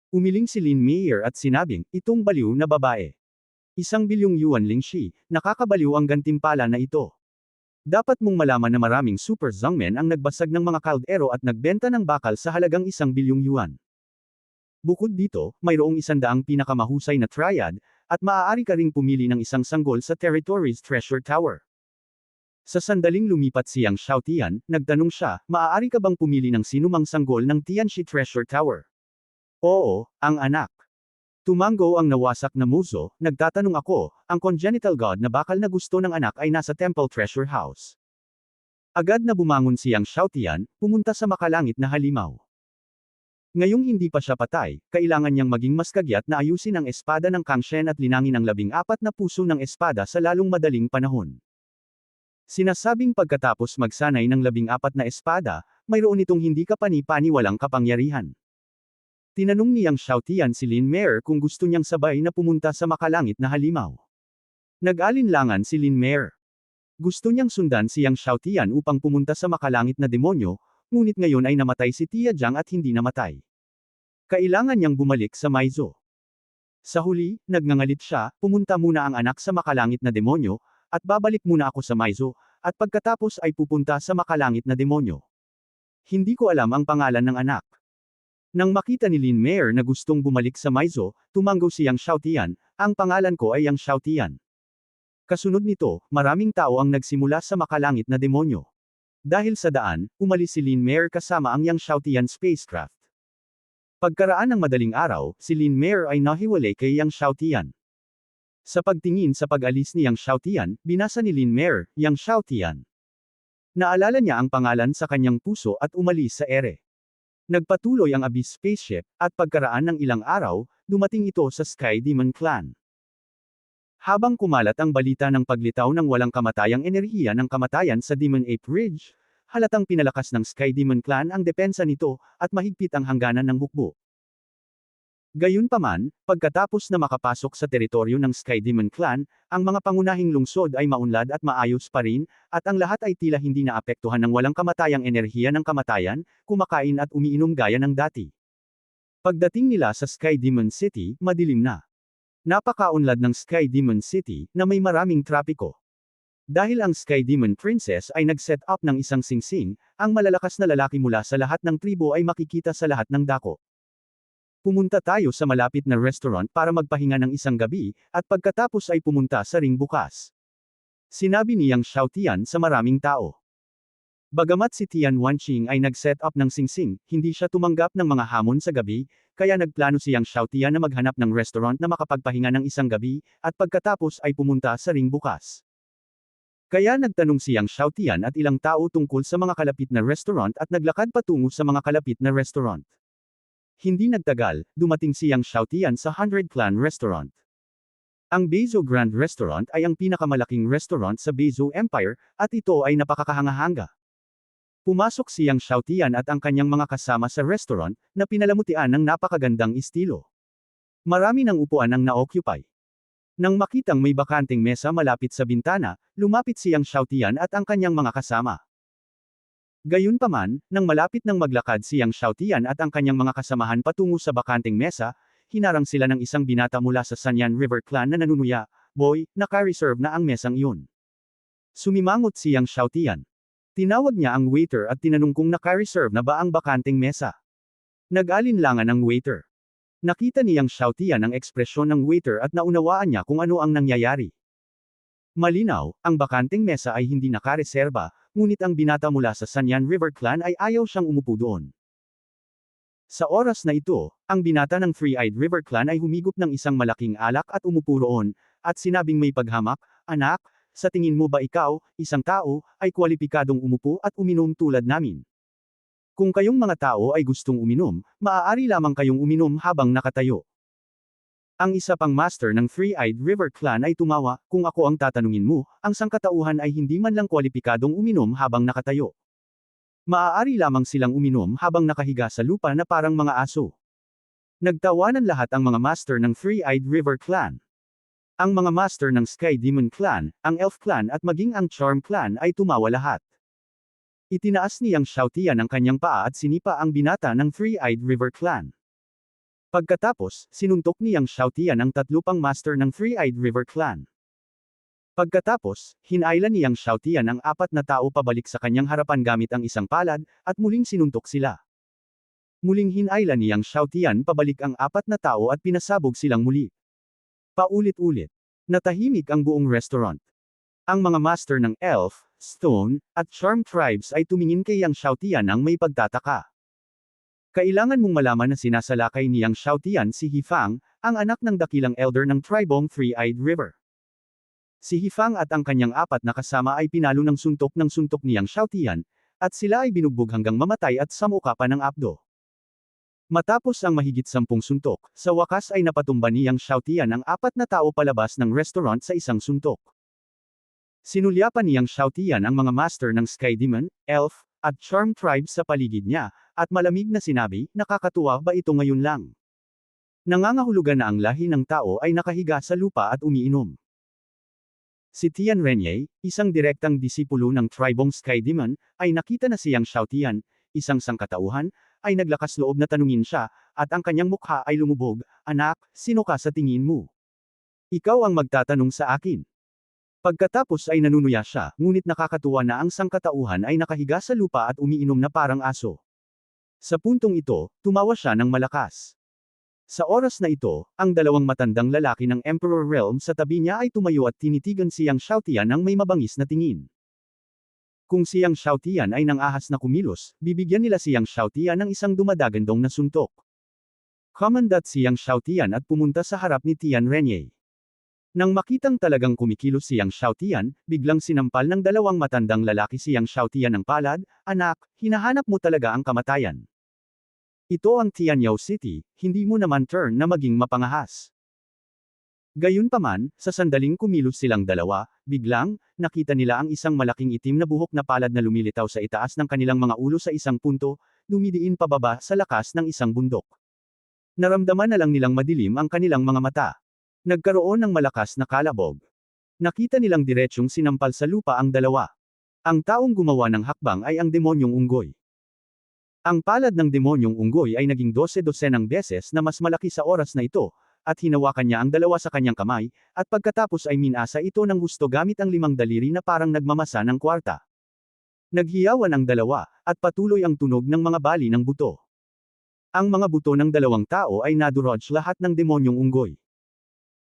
Umiling si Lin Meyer at sinabing, itong baliw na babae. 1 bilyong yuan Ling Shi, nakakabaliw ang gantimpala na ito. Dapat mong malaman na maraming super zangmen ang nagbasag ng mga kaldero at nagbenta ng bakal sa halagang 1 bilyong yuan. Bukod dito, mayroong 100 pinakamahusay na triad, at maaari ka ring pumili ng isang sanggol sa Territories Treasure Tower. Sa sandaling lumipat si Yang Xiaotian, nagtanong siya, maaari ka bang pumili ng sinumang sanggol ng Tianxi Treasure Tower? Oo, ang anak. Tumango ang nawasak na muso, nagtatanong ako, ang congenital god na bakal na gusto ng anak ay nasa Temple Treasure House. Agad na bumangon si Yang Xiaotian, pumunta sa makalangit na halimaw. Ngayong hindi pa siya patay, kailangan niyang maging mas kagyat na ayusin ang espada ng Kangshen at linangin ang 14 na puso ng espada sa lalong madaling panahon. Sinasabing pagkatapos magsanay ng 14 na espada, mayroon itong hindi kapani-paniwalang kapangyarihan. Tinanong ni Yang Xiaotian si Lin Meyer kung gusto niyang sabay na pumunta sa makalangit na halimaw. Nag-alinlangan si Lin Meyer. Gusto niyang sundan si Yang Xiaotian upang pumunta sa makalangit na demonyo, ngunit ngayon ay namatay si Tia Jiang at hindi namatay. Kailangan niyang bumalik sa Maizo. Sa huli, nagngangalit siya, pumunta muna ang anak sa makalangit na demonyo, at babalik muna ako sa Maizo, at pagkatapos ay pupunta sa makalangit na demonyo. Hindi ko alam ang pangalan ng anak. Nang makita ni Lin Meyer na gustong bumalik sa Maizo, tumango si Yang Xiaotian, ang pangalan ko ay Yang Xiaotian. Kasunod nito, maraming tao ang nagsimula sa makalangit na demonyo. Dahil sa daan, umalis si Lin Meyer kasama ang Yang Xiaotian spacecraft. Pagkaraan ng madaling araw, si Lin Meyer ay nahiwalay kay Yang Xiaotian. Sa pagtingin sa pag-alis ni Yang Xiaotian, binasa ni Lin Meyer, Yang Xiaotian. Naalala niya ang pangalan sa kanyang puso at umalis sa ere. Nagpatuloy ang Abyss spaceship, at pagkaraan ng ilang araw, dumating ito sa Sky Demon Clan. Habang kumalat ang balita ng paglitaw ng walang kamatayang enerhiya ng kamatayan sa Demon Ape Ridge, halatang pinalakas ng Sky Demon Clan ang depensa nito, at mahigpit ang hangganan ng hukbo. Gayunpaman, pagkatapos na makapasok sa teritoryo ng Sky Demon Clan, ang mga pangunahing lungsod ay maunlad at maayos pa rin, at ang lahat ay tila hindi naapektuhan ng walang kamatayang enerhiya ng kamatayan, kumakain at umiinom gaya ng dati. Pagdating nila sa Sky Demon City, madilim na. Napakaunlad ng Sky Demon City, na may maraming trapiko. Dahil ang Sky Demon Princess ay nag-set up ng isang singsing, ang malalakas na lalaki mula sa lahat ng tribo ay makikita sa lahat ng dako. Pumunta tayo sa malapit na restaurant para magpahinga ng isang gabi, at pagkatapos ay pumunta sa ring bukas. Sinabi ni Yang Xiaotian sa maraming tao. Bagamat si Tian Wanqing ay nag-set up ng singsing, hindi siya tumanggap ng mga hamon sa gabi, kaya nagplano si Yang Xiaotian na maghanap ng restaurant na makapagpahinga ng isang gabi, at pagkatapos ay pumunta sa ring bukas. Kaya nagtanong si Yang Xiaotian at ilang tao tungkol sa mga kalapit na restaurant at naglakad patungo sa mga kalapit na restaurant. Hindi nagtagal, dumating si Yang Xiaotian sa 100 Clan Restaurant. Ang Beizhou Grand Restaurant ay ang pinakamalaking restaurant sa Beizhou Empire, at ito ay napakakahanga-hanga. Pumasok si Yang Xiaotian at ang kanyang mga kasama sa restaurant, na pinalamutian ng napakagandang estilo. Marami ng upuan ang na-occupy. Nang makitang may bakanteng mesa malapit sa bintana, lumapit si Yang Xiaotian at ang kanyang mga kasama. Gayunpaman, nang malapit nang maglakad si Yang Xiaotian at ang kanyang mga kasamahan patungo sa bakanteng mesa, hinarang sila ng isang binata mula sa Sanyan River Clan na nanunuya, "Boy, naka-reserve na ang mesang iyon." Sumimangot si Yang Xiaotian. Tinawag niya ang waiter at tinanong kung naka-reserve na ba ang bakanteng mesa. Nag-alinlangan ang waiter. Nakita ni Yang Xiaotian ang ekspresyon ng waiter at naunawaan niya kung ano ang nangyayari. Malinaw, ang bakanteng mesa ay hindi nakareserba, ngunit ang binata mula sa Sanyan River Clan ay ayaw siyang umupo doon. Sa oras na ito, ang binata ng Three-Eyed River Clan ay humigop ng isang malaking alak at umupo roon, at sinabing may paghamak, "Anak, sa tingin mo ba ikaw, isang tao, ay kwalipikadong umupo at uminom tulad namin? Kung kayong mga tao ay gustong uminom, maaari lamang kayong uminom habang nakatayo." Ang isa pang master ng Three-Eyed River Clan ay tumawa, "Kung ako ang tatanungin mo, ang sangkatauhan ay hindi man lang kwalipikadong uminom habang nakatayo. Maaari lamang silang uminom habang nakahiga sa lupa na parang mga aso." Nagtawanan lahat ang mga master ng Three-Eyed River Clan. Ang mga master ng Sky Demon Clan, ang Elf Clan at maging ang Charm Clan ay tumawa lahat. Itinaas ni Yang Xiaotian ang kanyang paa at sinipa ang binata ng Three-Eyed River Clan. Pagkatapos, sinuntok ni Yang Xiaotian ang tatlo pang master ng Three-Eyed River Clan. Pagkatapos, hinailan ni Yang Xiaotian ang apat na tao pabalik sa kanyang harapan gamit ang isang palad, at muling sinuntok sila. Muling hinailan ni Yang Xiaotian pabalik ang apat na tao at pinasabog silang muli. Paulit-ulit. Natahimik ang buong restaurant. Ang mga master ng Elf, Stone, at Charm tribes ay tumingin kay Yang Xiaotian ng may pagtataka. Kailangan mong malaman na sinasalakay ni Yang Xiaotian si Hifang, ang anak ng dakilang elder ng tribong Three-Eyed River. Si Hifang at ang kanyang apat na kasama ay pinalo ng suntok ni Yang Xiaotian, at sila ay binugbog hanggang mamatay at samuka pa ng apdo. Matapos ang mahigit 10 suntok, sa wakas ay napatumba ni Yang Xiaotian ang apat na tao palabas ng restaurant sa isang suntok. Sinulyapan ni Yang Xiaotian ang mga master ng Sky Demon, Elf, at Charm tribes sa paligid niya, at malamig na sinabi, nakakatuwa ba ito ngayon lang? Nangangahulugan na ang lahi ng tao ay nakahiga sa lupa at umiinom. Si Tian Renye, isang direktang disipulo ng tribong Sky Demon, ay nakita na si Yang Xiaotian, isang sangkatauhan, ay naglakas loob na tanungin siya, at ang kanyang mukha ay lumubog, anak, sino ka sa tingin mo? Ikaw ang magtatanong sa akin. Pagkatapos ay nanunuya siya, ngunit nakakatuwa na ang sangkatauhan ay nakahiga sa lupa at umiinom na parang aso. Sa puntong ito, tumawa siya ng malakas. Sa oras na ito, ang dalawang matandang lalaki ng Emperor Realm sa tabi niya ay tumayo at tinitigan si Yang Xiaotian ng may mabangis na tingin. Kung si Yang Xiaotian ay nang-ahas na kumilos, bibigyan nila si Yang Xiaotian ng isang dumadagandong na suntok. Kumandat si Yang Xiaotian at pumunta sa harap ni Tian Renye. Nang makitang talagang kumikilos si Yang Xiaotian, biglang sinampal ng dalawang matandang lalaki si Yang Xiaotian ng palad, anak, hinahanap mo talaga ang kamatayan. Ito ang Tianyao City, hindi mo naman turn na maging mapangahas. Gayunpaman, sa sandaling kumilos silang dalawa, biglang, nakita nila ang isang malaking itim na buhok na palad na lumilitaw sa itaas ng kanilang mga ulo sa isang punto, dumidiin pababa sa lakas ng isang bundok. Naramdaman na lang nilang madilim ang kanilang mga mata. Nagkaroon ng malakas na kalabog. Nakita nilang diretsyong sinampal sa lupa ang dalawa. Ang taong gumawa ng hakbang ay ang demonyong unggoy. Ang palad ng demonyong unggoy ay naging 12-dosenang beses na mas malaki sa oras na ito, at hinawakan niya ang dalawa sa kanyang kamay, at pagkatapos ay minasa ito ng husto gamit ang 5 daliri na parang nagmamasa ng kwarta. Naghiyawan ang dalawa, at patuloy ang tunog ng mga bali ng buto. Ang mga buto ng dalawang tao ay nadurog lahat ng demonyong unggoy.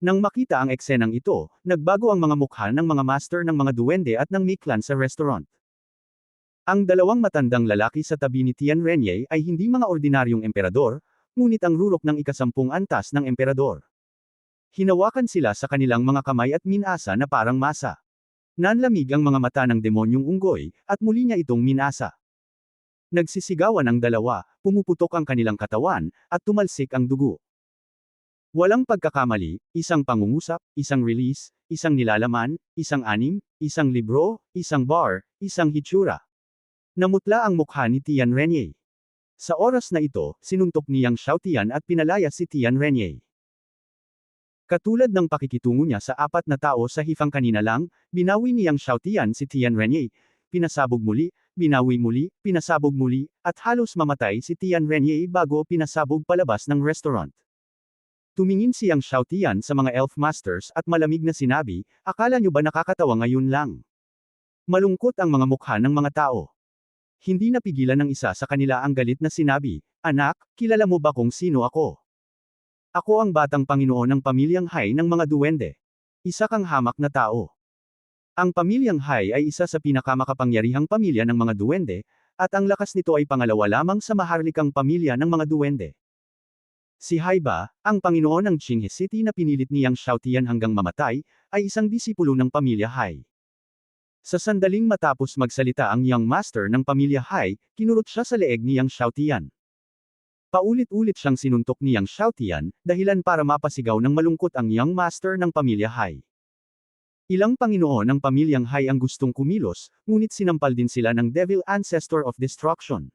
Nang makita ang eksenang ito, nagbago ang mga mukha ng mga master ng mga duwende at ng Miklan sa restaurant. Ang dalawang matandang lalaki sa tabi ni Tian Renye ay hindi mga ordinaryong emperador, ngunit ang rurok ng ika-10 antas ng emperador. Hinawakan sila sa kanilang mga kamay at minasa na parang masa. Nanlamig ang mga mata ng demonyong unggoy, at muli niya itong minasa. Nagsisigawan ang dalawa, pumuputok ang kanilang katawan, at tumalsik ang dugo. Walang pagkakamali, isang pangungusap, isang release, isang nilalaman, isang anim, isang libro, isang bar, isang hitsura. Namutla ang mukha ni Tian Renye. Sa oras na ito, sinuntok ni Yang Xiaotian at pinalaya si Tian Renye. Katulad ng pakikitungo niya sa apat na tao sa Hifang kanina lang, binawi ni Yang Xiaotian si Tian Renye, pinasabog muli, binawi muli, pinasabog muli, at halos mamatay si Tian Renye bago pinasabog palabas ng restaurant. Tumingin si Yang Xiaotian sa mga elf masters at malamig na sinabi, akala nyo ba nakakatawa ngayon lang? Malungkot ang mga mukha ng mga tao. Hindi napigilan ng isa sa kanila ang galit na sinabi, anak, kilala mo ba kung sino ako? Ako ang batang Panginoon ng pamilyang Hai ng mga duwende. Isa kang hamak na tao. Ang pamilyang Hai ay isa sa pinakamakapangyarihang pamilya ng mga duwende, at ang lakas nito ay pangalawa lamang sa maharlikang pamilya ng mga duwende. Si Haiba, ang Panginoon ng Qinghe City na pinilit ni Yang Xiaotian hanggang mamatay, ay isang disipulo ng pamilya Hai. Sa sandaling matapos magsalita ang Young Master ng pamilya Hai, kinurot siya sa leeg ni Yang Xiaotian. Paulit-ulit siyang sinuntok ni Yang Xiaotian, dahilan para mapasigaw ng malungkot ang Young Master ng pamilya Hai. Ilang Panginoon ng pamilyang Hai ang gustong kumilos, ngunit sinampal din sila ng Devil Ancestor of Destruction.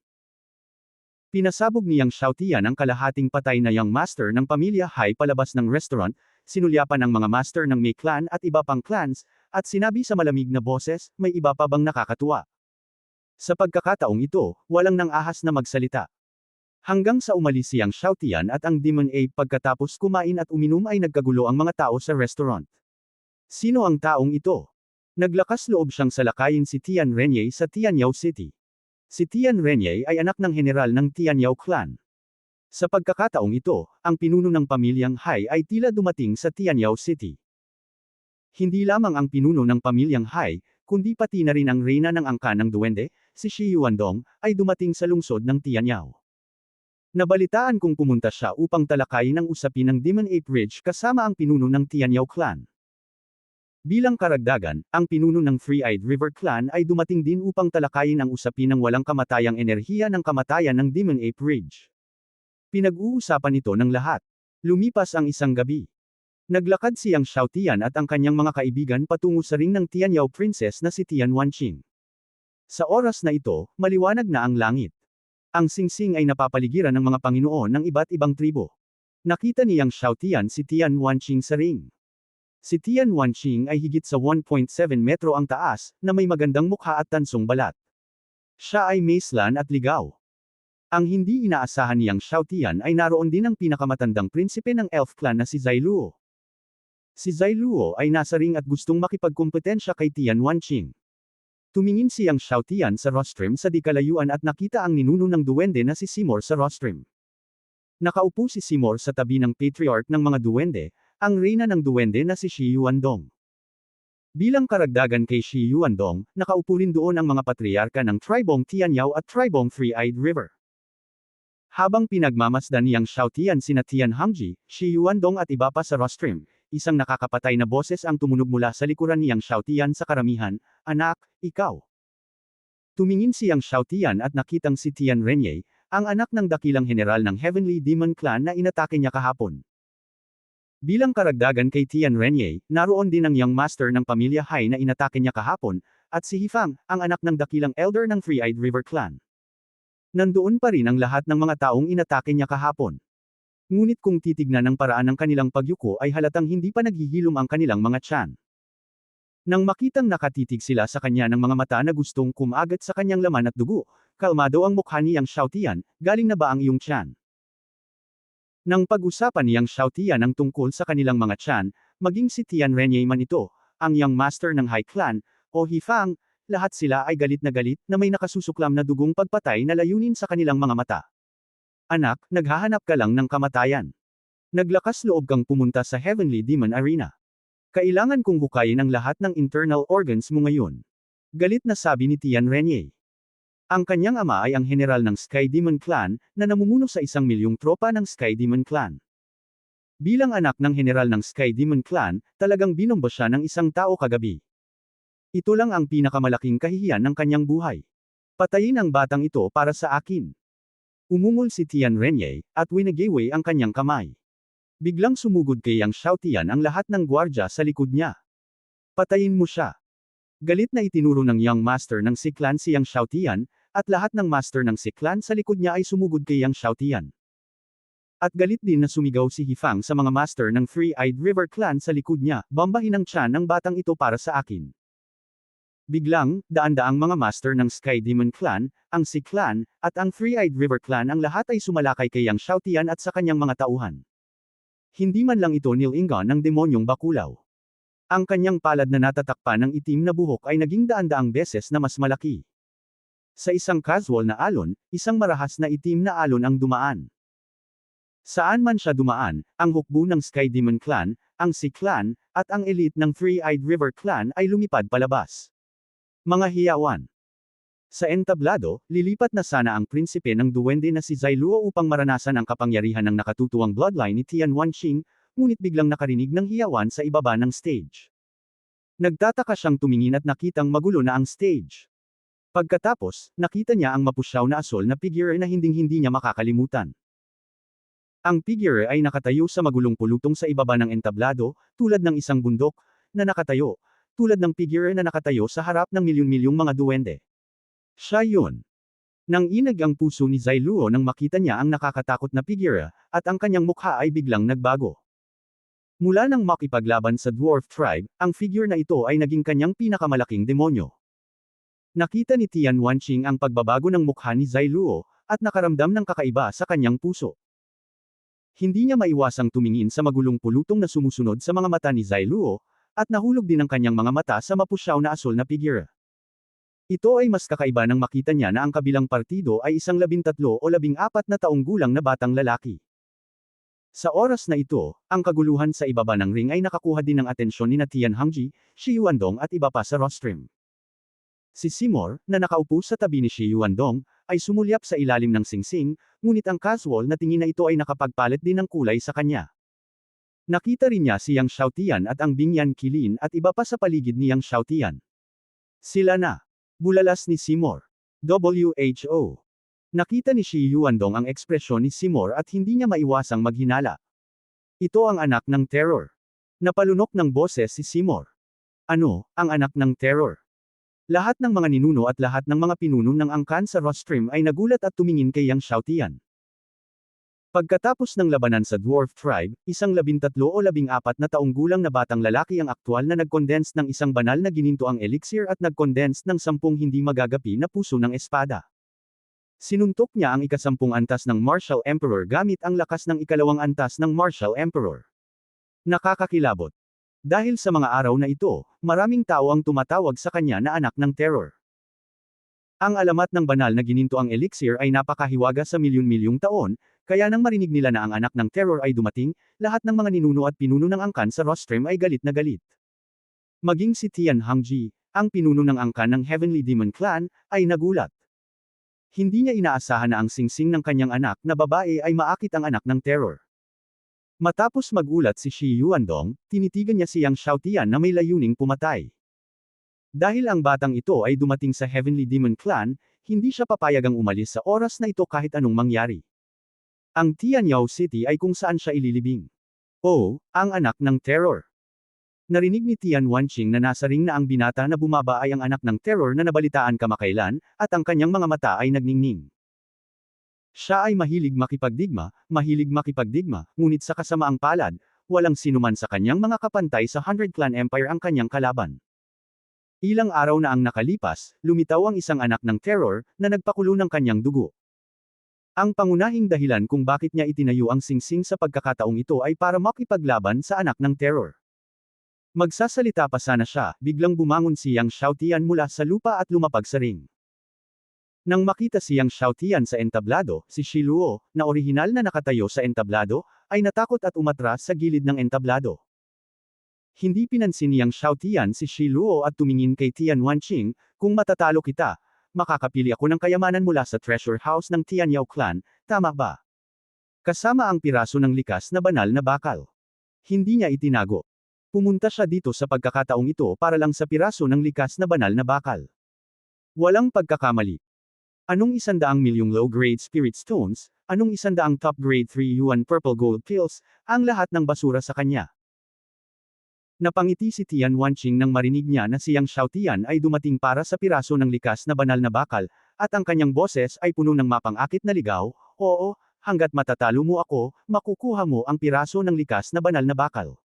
Pinasabog ni Yang Xiaotian ang kalahating patay na Young Master ng pamilya Hai palabas ng restaurant, sinulyapan ang mga master ng Mei Clan at iba pang clans, at sinabi sa malamig na boses, may iba pa bang nakakatuwa? Sa pagkakataong ito, walang nang ahas na magsalita. Hanggang sa umalis siyang Xiaotian at ang Demon Ape pagkatapos kumain at uminom ay nagkagulo ang mga tao sa restaurant. Sino ang taong ito? Naglakas loob siyang salakayin si Tian Renye sa Tianyao City. Si Tian Renye ay anak ng general ng Tianyao clan. Sa pagkakataong ito, ang pinuno ng pamilyang Hai ay tila dumating sa Tianyao City. Hindi lamang ang pinuno ng pamilyang Hai, kundi pati na rin ang reyna ng angkan ng duwende, si Shi Yuandong, ay dumating sa lungsod ng Tianyao. Nabalitaan kung pumunta siya upang talakayin ang usapin ng Demon Ape Ridge kasama ang pinuno ng Tianyao clan. Bilang karagdagan, ang pinuno ng Three-Eyed River Clan ay dumating din upang talakayin ang usapin ng walang kamatayang enerhiya ng kamatayan ng Demon Ape Ridge. Pinag-uusapan ito ng lahat. Lumipas ang isang gabi. Naglakad siyang Xiaotian at ang kanyang mga kaibigan patungo sa ring ng Tianyao Princess na si Tian Wanqing. Sa oras na ito, maliwanag na ang langit. Ang singsing ay napapaligiran ng mga Panginoon ng iba't ibang tribo. Nakita niyang Xiaotian si Tian Wanqing sa ring. Si Tian Wanqing ay higit sa 1.7 metro ang taas, na may magandang mukha at tansong balat. Siya ay maeslan at ligaw. Ang hindi inaasahan niyang Xiaotian ay naroon din ang pinakamatandang prinsipe ng elf clan na si Zai Luo. Si Zai Luo ay nasa ring at gustong makipagkumpetensya kay Tian Wanqing. Tumingin siyang Xiaotian sa rostrum sa di kalayuan at nakita ang ninuno ng duwende na si Seymour sa rostrum. Nakaupo si Seymour sa tabi ng patriarch ng mga duwende, ang reyna ng duwende na si Shi Yuandong. Bilang karagdagan kay Shi Yuandong, nakaupo rin doon ang mga patriarka ng Tribong Tianyao at Tribong Three-Eyed River. Habang pinagmamasdan niyang Xiaotian sina Tian Hangji, Shi Yuandong at iba pa sa rostrum, isang nakakapatay na boses ang tumunog mula sa likuran niyang Xiaotian sa karamihan, "Anak, ikaw." Tumingin siyang Xiaotian at nakitang si Tian Renye, ang anak ng dakilang general ng Heavenly Demon Clan na inatake niya kahapon. Bilang karagdagan kay Tian Renye, naroon din ang young master ng pamilya Hai na inatake niya kahapon, at si Hifang, ang anak ng dakilang elder ng Three-Eyed River Clan. Nandoon pa rin ang lahat ng mga taong inatake niya kahapon. Ngunit kung titignan ang paraan ng kanilang pagyuko ay halatang hindi pa naghihilom ang kanilang mga tiyan. Nang makitang nakatitig sila sa kanya ng mga mata na gustong kumagat sa kanyang laman at dugo, kalmado ang mukha niyang Xiaotian, galing na ba ang iyong tiyan? Nang pag-usapan niyang Xiaotian ang tungkol sa kanilang mga tiyan, maging si Tian Renye man ito, ang young master ng Hai Clan, o Hifang, lahat sila ay galit na may nakasusuklam na dugong pagpatay na layunin sa kanilang mga mata. Anak, naghahanap ka lang ng kamatayan. Naglakas loob kang pumunta sa Heavenly Demon Arena. Kailangan kong hukayin ang lahat ng internal organs mo ngayon. Galit na sabi ni Tian Renye. Ang kanyang ama ay ang general ng Sky Demon Clan, na namumuno sa 1,000,000 tropa ng Sky Demon Clan. Bilang anak ng general ng Sky Demon Clan, talagang binomba siya ng isang tao kagabi. Ito lang ang pinakamalaking kahihiyan ng kanyang buhay. Patayin ang batang ito para sa akin. Umungol si Tian Renye, at winagaway ang kanyang kamay. Biglang sumugod kay Yang Xiaotian ang lahat ng gwardya sa likod niya. Patayin mo siya. Galit na itinuro ng young master ng Si Clan si Yang Xiaotian, at lahat ng master ng Si Clan sa likod niya ay sumugod kay Yang Xiaotian. At galit din na sumigaw si Hifang sa mga master ng Three-Eyed River Clan sa likod niya, "Bambahin ang tiyan ng batang ito para sa akin." Biglang, daan-daang mga master ng Sky Demon Clan, ang Si Clan, at ang Three-Eyed River Clan ang lahat ay sumalakay kay Yang Xiaotian at sa kanyang mga tauhan. Hindi man lang ito nilingon ng demonyong bakulaw. Ang kanyang palad na natatakpan ng itim na buhok ay naging daan-daang beses na mas malaki. Sa isang casual na alon, isang marahas na itim na alon ang dumaan. Saan man siya dumaan, ang hukbo ng Sky Demon Clan, ang Si Clan, at ang elite ng Three-Eyed River Clan ay lumipad palabas. Mga hiyawan. Sa entablado, lilipat na sana ang prinsipe ng duwende na si Zai Luo upang maranasan ang kapangyarihan ng nakatutuwang bloodline ni Tian Wanqing, ngunit biglang nakarinig ng hiyawan sa ibaba ng stage. Nagtataka siyang tumingin at nakitang magulo na ang stage. Pagkatapos, nakita niya ang mapusyaw na asol na figure na hinding-hindi niya makakalimutan. Ang figure ay nakatayo sa magulong pulutong sa ibaba ng entablado, tulad ng isang bundok, na nakatayo, tulad ng figure na nakatayo sa harap ng milyon-milyong mga duwende. Siya yun. Nang inag ang puso ni Zai Luo nang makita niya ang nakakatakot na figure, at ang kanyang mukha ay biglang nagbago. Mula nang makipaglaban sa Dwarf Tribe, ang figure na ito ay naging kanyang pinakamalaking demonyo. Nakita ni Tian Wanqing ang pagbabago ng mukha ni Zai Luo, at nakaramdam ng kakaiba sa kanyang puso. Hindi niya maiwasang tumingin sa magulong pulutong na sumusunod sa mga mata ni Zai Luo, at nahulog din ang kanyang mga mata sa mapusyaw na asul na figure. Ito ay mas kakaiba nang makita niya na ang kabilang partido ay isang 13 o 14 na taong gulang na batang lalaki. Sa oras na ito, ang kaguluhan sa ibaba ng ring ay nakakuha din ng atensyon ni Tian Hongji, Shi Yuandong at iba pa sa rostrum. Si Seymour, na nakaupo sa tabi ni Shi Yuandong, ay sumulyap sa ilalim ng singsing, ngunit ang casual na tingin na ito ay nakapagpalit din ng kulay sa kanya. Nakita rin niya si Yang Xiaotian at ang Bingyan Qilin at iba pa sa paligid ni Yang Xiaotian. Sila na. Bulalas ni Seymour. WHO. Nakita ni Shi Yuandong ang ekspresyon ni Seymour at hindi niya maiwasang maghinala. Ito ang anak ng terror. Napalunok ng boses si Seymour. Ano, ang anak ng terror? Lahat ng mga ninuno at lahat ng mga pinuno ng angkan sa rostrum ay nagulat at tumingin kay Yang Xiaotian. Pagkatapos ng labanan sa Dwarf Tribe, isang 13 o 14 na taong gulang na batang lalaki ang aktwal na nag-condense ng isang banal na gininto ang elixir at nag-condense ng 10 hindi magagapi na puso ng espada. Sinuntok niya ang ika-10 antas ng Martial Emperor gamit ang lakas ng ika-2 antas ng Martial Emperor. Nakakakilabot. Dahil sa mga araw na ito, maraming tao ang tumatawag sa kanya na anak ng terror. Ang alamat ng banal na gininto ang elixir ay napakahiwaga sa milyon-milyong taon, kaya nang marinig nila na ang anak ng terror ay dumating, lahat ng mga ninuno at pinuno ng angkan sa rostrum ay galit na galit. Maging si Tian Hongji, ang pinuno ng angkan ng Heavenly Demon Clan, ay nagulat. Hindi niya inaasahan na ang singsing ng kanyang anak na babae ay maakit ang anak ng terror. Matapos magulat si Shi Yuandong, tinitigan niya si Yang Xiaotian na may layuning pumatay. Dahil ang batang ito ay dumating sa Heavenly Demon Clan, hindi siya papayagang umalis sa oras na ito kahit anong mangyari. Ang Tianyao City ay kung saan siya ililibing. Oh, ang anak ng terror. Narinig ni Tian Wanqing na nasa ring na ang binata na bumaba ay ang anak ng terror na nabalitaan kamakailan, at ang kanyang mga mata ay nagningning. Siya ay mahilig makipagdigma, ngunit sa kasamaang palad, walang sinuman sa kanyang mga kapantay sa 100 Clan Empire ang kanyang kalaban. Ilang araw na ang nakalipas, lumitaw ang isang anak ng terror, na nagpakulo ng kanyang dugo. Ang pangunahing dahilan kung bakit niya itinayo ang singsing sa pagkakataong ito ay para makipaglaban sa anak ng terror. Magsasalita pa sana siya, biglang bumangon si Yang Xiaotian mula sa lupa at lumapag sa ring. Nang makita si Yang Xiaotian sa entablado, si Shi Luo, na orihinal na nakatayo sa entablado, ay natakot at umatras sa gilid ng entablado. Hindi pinansin ni Yang Xiaotian si Shi Luo at tumingin kay Tian Wanqing, kung matatalo kita, makakapili ako ng kayamanan mula sa treasure house ng Tianyao Clan, tama ba? Kasama ang piraso ng likas na banal na bakal. Hindi niya itinago. Pumunta siya dito sa pagkakataong ito para lang sa piraso ng likas na banal na bakal. Walang pagkakamali. Anong 100 milyong low-grade spirit stones, anong 100 top-grade 3 yuan purple gold pills, ang lahat ng basura sa kanya. Napangiti si Tian Wanqing nang marinig niya na si Yang Xiaotian ay dumating para sa piraso ng likas na banal na bakal, at ang kanyang boses ay puno ng mapang-akit na ligaw, oo, hanggat matatalo mo ako, makukuha mo ang piraso ng likas na banal na bakal.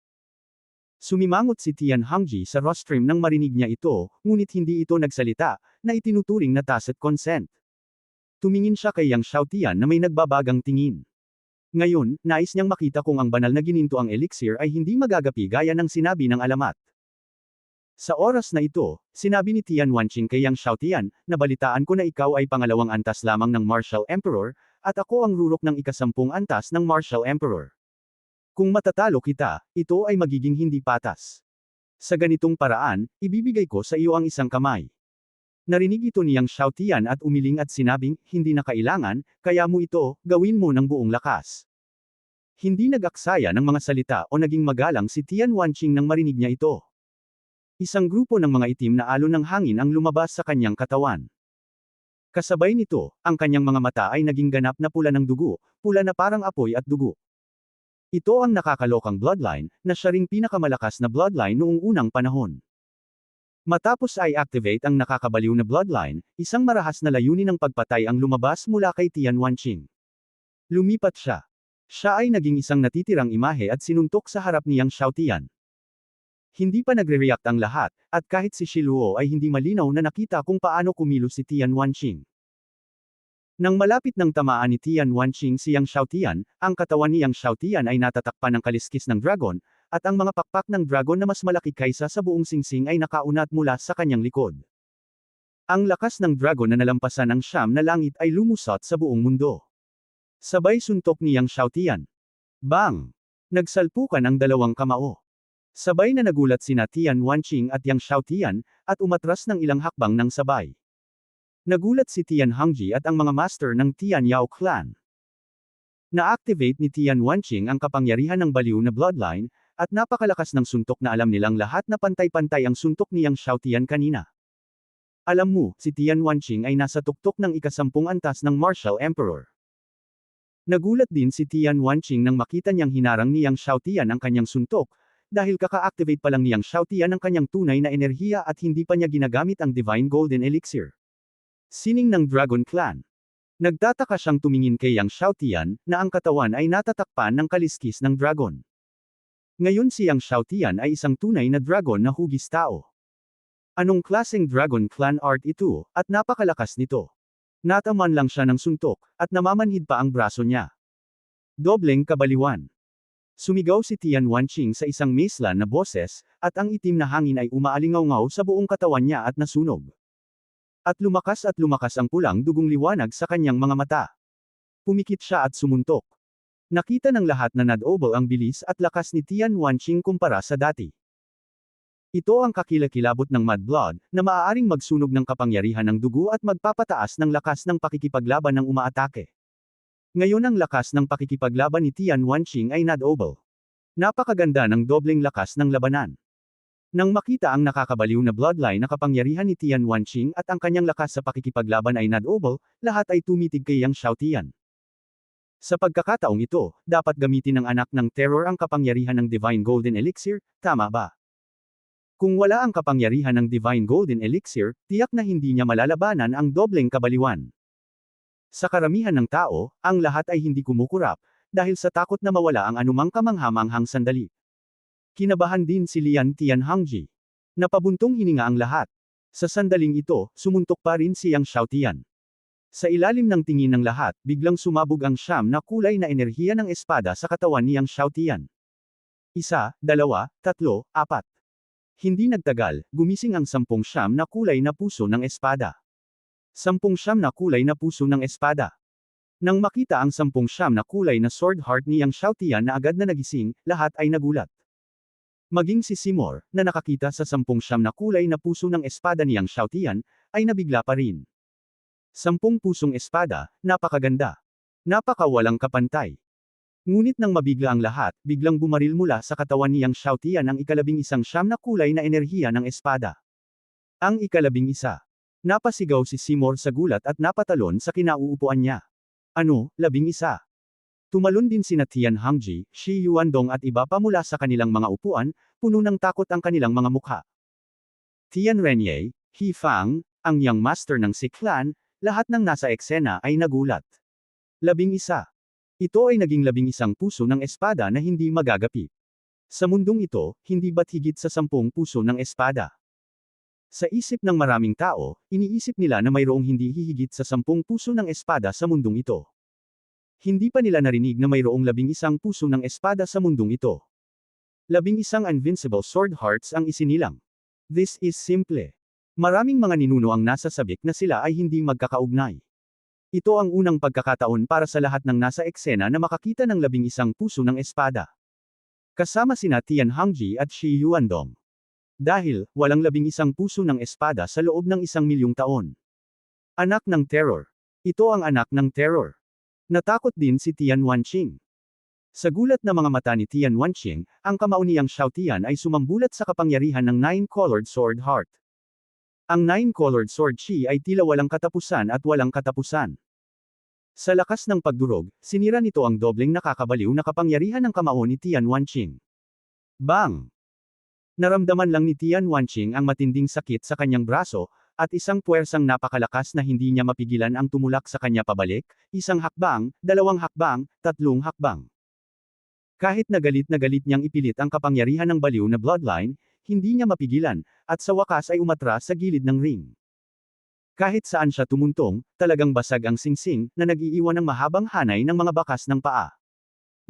Sumimangot si Tian Hongji sa rostrum nang marinig niya ito, ngunit hindi ito nagsalita, na itinuturing na tacit consent. Tumingin siya kay Yang Xiaotian na may nagbabagang tingin. Ngayon, nais niyang makita kung ang banal na gininto ang elixir ay hindi magagapi gaya ng sinabi ng alamat. Sa oras na ito, sinabi ni Tian Wanqing kay Yang Xiaotian, nabalitaan ko na ikaw ay pangalawang antas lamang ng Martial Emperor, at ako ang rurok ng ika-10 antas ng Martial Emperor. Kung matatalo kita, ito ay magiging hindi patas. Sa ganitong paraan, ibibigay ko sa iyo ang isang kamay. Narinig ito ni Yang Xiaotian at umiling at sinabing, hindi na kailangan, kaya mo ito, gawin mo ng buong lakas. Hindi nag-aksaya ng mga salita o naging magalang si Tian Wanqing nang marinig niya ito. Isang grupo ng mga itim na alon ng hangin ang lumabas sa kanyang katawan. Kasabay nito, ang kanyang mga mata ay naging ganap na pula ng dugo, pula na parang apoy at dugo. Ito ang nakakalokang bloodline, na siya ring pinakamalakas na bloodline noong unang panahon. Matapos ay activate ang nakakabaliw na bloodline, isang marahas na layunin ng pagpatay ang lumabas mula kay Tian Wanqing. Lumipat siya. Siya ay naging isang natitirang imahe at sinuntok sa harap ni Yang Xiaotian. Hindi pa nagre-react ang lahat, at kahit si Shi Luo ay hindi malinaw na nakita kung paano kumilos si Tian Wanqing. Nang malapit ng tamaan ni Tian Wanqing si Yang Xiaotian, ang katawan ni Yang Xiaotian ay natatakpan ng kaliskis ng dragon, at ang mga pakpak ng dragon na mas malaki kaysa sa buong singsing ay nakaunat mula sa kanyang likod. Ang lakas ng dragon na nalampasan ang siyam na langit ay lumusot sa buong mundo. Sabay suntok ni Yang Xiaotian. Bang! Nagsalpukan ang dalawang kamao. Sabay na nagulat sina Tian Wanqing at Yang Xiaotian, at umatras ng ilang hakbang ng sabay. Nagulat si Tian Hongji at ang mga master ng Tian Yao clan. Na-activate ni Tian Wanqing ang kapangyarihan ng baliw na bloodline, at napakalakas ng suntok na alam nilang lahat na pantay-pantay ang suntok ni Yang Xiaotian kanina. Alam mo, si Tian Wanqing ay nasa tuktok ng ikasampung antas ng Martial Emperor. Nagulat din si Tian Wanqing nang makita niyang hinarang ni Yang Xiaotian ang kanyang suntok, dahil kaka-activate pa lang ni Yang Xiaotian ang kanyang tunay na enerhiya at hindi pa niya ginagamit ang Divine Golden Elixir. Sining ng Dragon Clan. Nagtataka siyang tumingin kay Yang Xiaotian, na ang katawan ay natatakpan ng kaliskis ng dragon. Ngayon si Yang Xiaotian ay isang tunay na dragon na hugis tao. Anong klaseng Dragon Clan art ito, at napakalakas nito? Nataman lang siya ng suntok, at namamanhid pa ang braso niya. Dobleng kabaliwan. Sumigaw si Tian Wanqing sa isang maislan na boses, at ang itim na hangin ay umaalingaw-ngaw sa buong katawan niya at nasunog. At lumakas ang pulang dugong liwanag sa kanyang mga mata. Pumikit siya at sumuntok. Nakita ng lahat na nadouble ang bilis at lakas ni Tian Wanqing kumpara sa dati. Ito ang kakilakilabot ng Mad Blood, na maaaring magsunog ng kapangyarihan ng dugo at magpapataas ng lakas ng pakikipaglaban ng umaatake. Ngayon ang lakas ng pakikipaglaban ni Tian Wanqing ay nadouble. Napakaganda ng dobleng lakas ng labanan. Nang makita ang nakakabaliw na bloodline na kapangyarihan ni Tian Wanqing at ang kanyang lakas sa pakikipaglaban ay nadouble, lahat ay tumitig kay Yang Xiaotian. Sa pagkakataong ito, dapat gamitin ng anak ng terror ang kapangyarihan ng Divine Golden Elixir, tama ba? Kung wala ang kapangyarihan ng Divine Golden Elixir, tiyak na hindi niya malalabanan ang dobleng kabaliwan. Sa karamihan ng tao, ang lahat ay hindi kumukurap, dahil sa takot na mawala ang anumang kamanghamanghang sandali. Kinabahan din si Lian Tianhongji. Napabuntong hininga ang lahat. Sa sandaling ito, sumuntok pa rin si Yang Xiaotian. Sa ilalim ng tingin ng lahat, biglang sumabog ang siyam na kulay na enerhiya ng espada sa katawan ni Yang Xiaotian. 1, 2, 3, 4. Hindi nagtagal, gumising ang 10 na kulay na puso ng espada. 10 na kulay na puso ng espada. Nang makita ang 10 na kulay na sword heart ni Yang Xiaotian na agad na nagising, lahat ay nagulat. Maging si Seymour, na nakakita sa 10 na kulay na puso ng espada ni Yang Xiaotian, ay nabigla pa rin. 10 pusong espada, napakaganda. Napakawalang kapantay. Ngunit nang mabigla ang lahat, biglang bumaril mula sa katawan ni Yang Xiaotian ang ika-11 na kulay na enerhiya ng espada. Ang ika-11. Napasigaw si Seymour sa gulat at napatalon sa kinauupuan niya. Ano, 11? Tumalon din sina Tian Hongji, Shi Yuandong at iba pa mula sa kanilang mga upuan, puno ng takot ang kanilang mga mukha. Tian Renye, He Fang, ang young master ng Si Clan, lahat ng nasa eksena ay nagulat. 11. Ito ay naging 11 puso ng espada na hindi magagapi. Sa mundong ito, hindi ba't higit sa 10 puso ng espada? Sa isip ng maraming tao, iniisip nila na mayroong hindi hihigit sa 10 puso ng espada sa mundong ito. Hindi pa nila narinig na mayroong 11 puso ng espada sa mundong ito. 11 invincible sword hearts ang isinilang. This is simple. Maraming mga ninuno ang nasa sabik na sila ay hindi magkakaugnay. Ito ang unang pagkakataon para sa lahat ng nasa eksena na makakita ng 11 puso ng espada. Kasama sina Tian Hongji at Shi Yuandong. Dahil, walang 11 puso ng espada sa loob ng 1,000,000 taon. Anak ng terror. Ito ang anak ng terror. Natakot din si Tian Wanqing. Sa gulat na mga mata ni Tian Wanqing, ang kamao ni Yang Xiaotian ay sumambulat sa kapangyarihan ng 9-colored sword heart. Ang 9-colored sword chi ay tila walang katapusan at walang katapusan. Sa lakas ng pagdurog, sinira nito ang dobleng nakakabaliw na kapangyarihan ng kamao ni Tian Wanqing. Bang! Naramdaman lang ni Tian Wanqing ang matinding sakit sa kanyang braso, at isang puwersang napakalakas na hindi niya mapigilan ang tumulak sa kanya pabalik, 1 hakbang, 2 hakbang, 3 hakbang. Kahit na galit niyang ipilit ang kapangyarihan ng baliw na bloodline, hindi niya mapigilan, at sa wakas ay umatras sa gilid ng ring. Kahit saan siya tumuntong, talagang basag ang singsing, na nag-iiwan ng mahabang hanay ng mga bakas ng paa.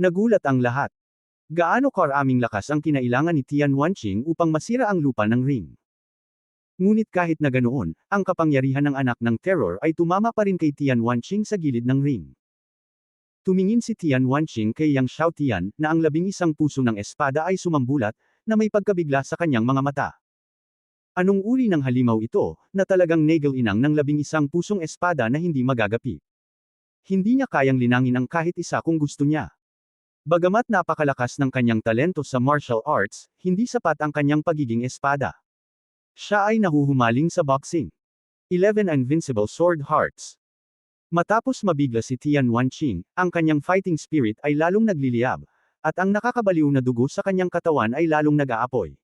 Nagulat ang lahat. Gaano karaming lakas ang kinailangan ni Tian Wanqing upang masira ang lupa ng ring. Ngunit kahit na ganoon, ang kapangyarihan ng anak ng terror ay tumama pa rin kay Tian Wanqing sa gilid ng ring. Tumingin si Tian Wanqing kay Yang Xiaotian, na ang 11 puso ng espada ay sumambulat, na may pagkabigla sa kanyang mga mata. Anong uri ng halimaw ito, na talagang nagal-inang ng 11 pusong espada na hindi magagapi? Hindi niya kayang linangin ang kahit isa kung gusto niya. Bagamat napakalakas ng kanyang talento sa martial arts, hindi sapat ang kanyang pagiging espada. Siya ay nahuhumaling sa boxing. 11 Invincible Sword Hearts. Matapos mabigla si Tian Wanqing, ang kanyang fighting spirit ay lalong nagliliyab, at ang nakakabaliw na dugo sa kanyang katawan ay lalong nag-aapoy.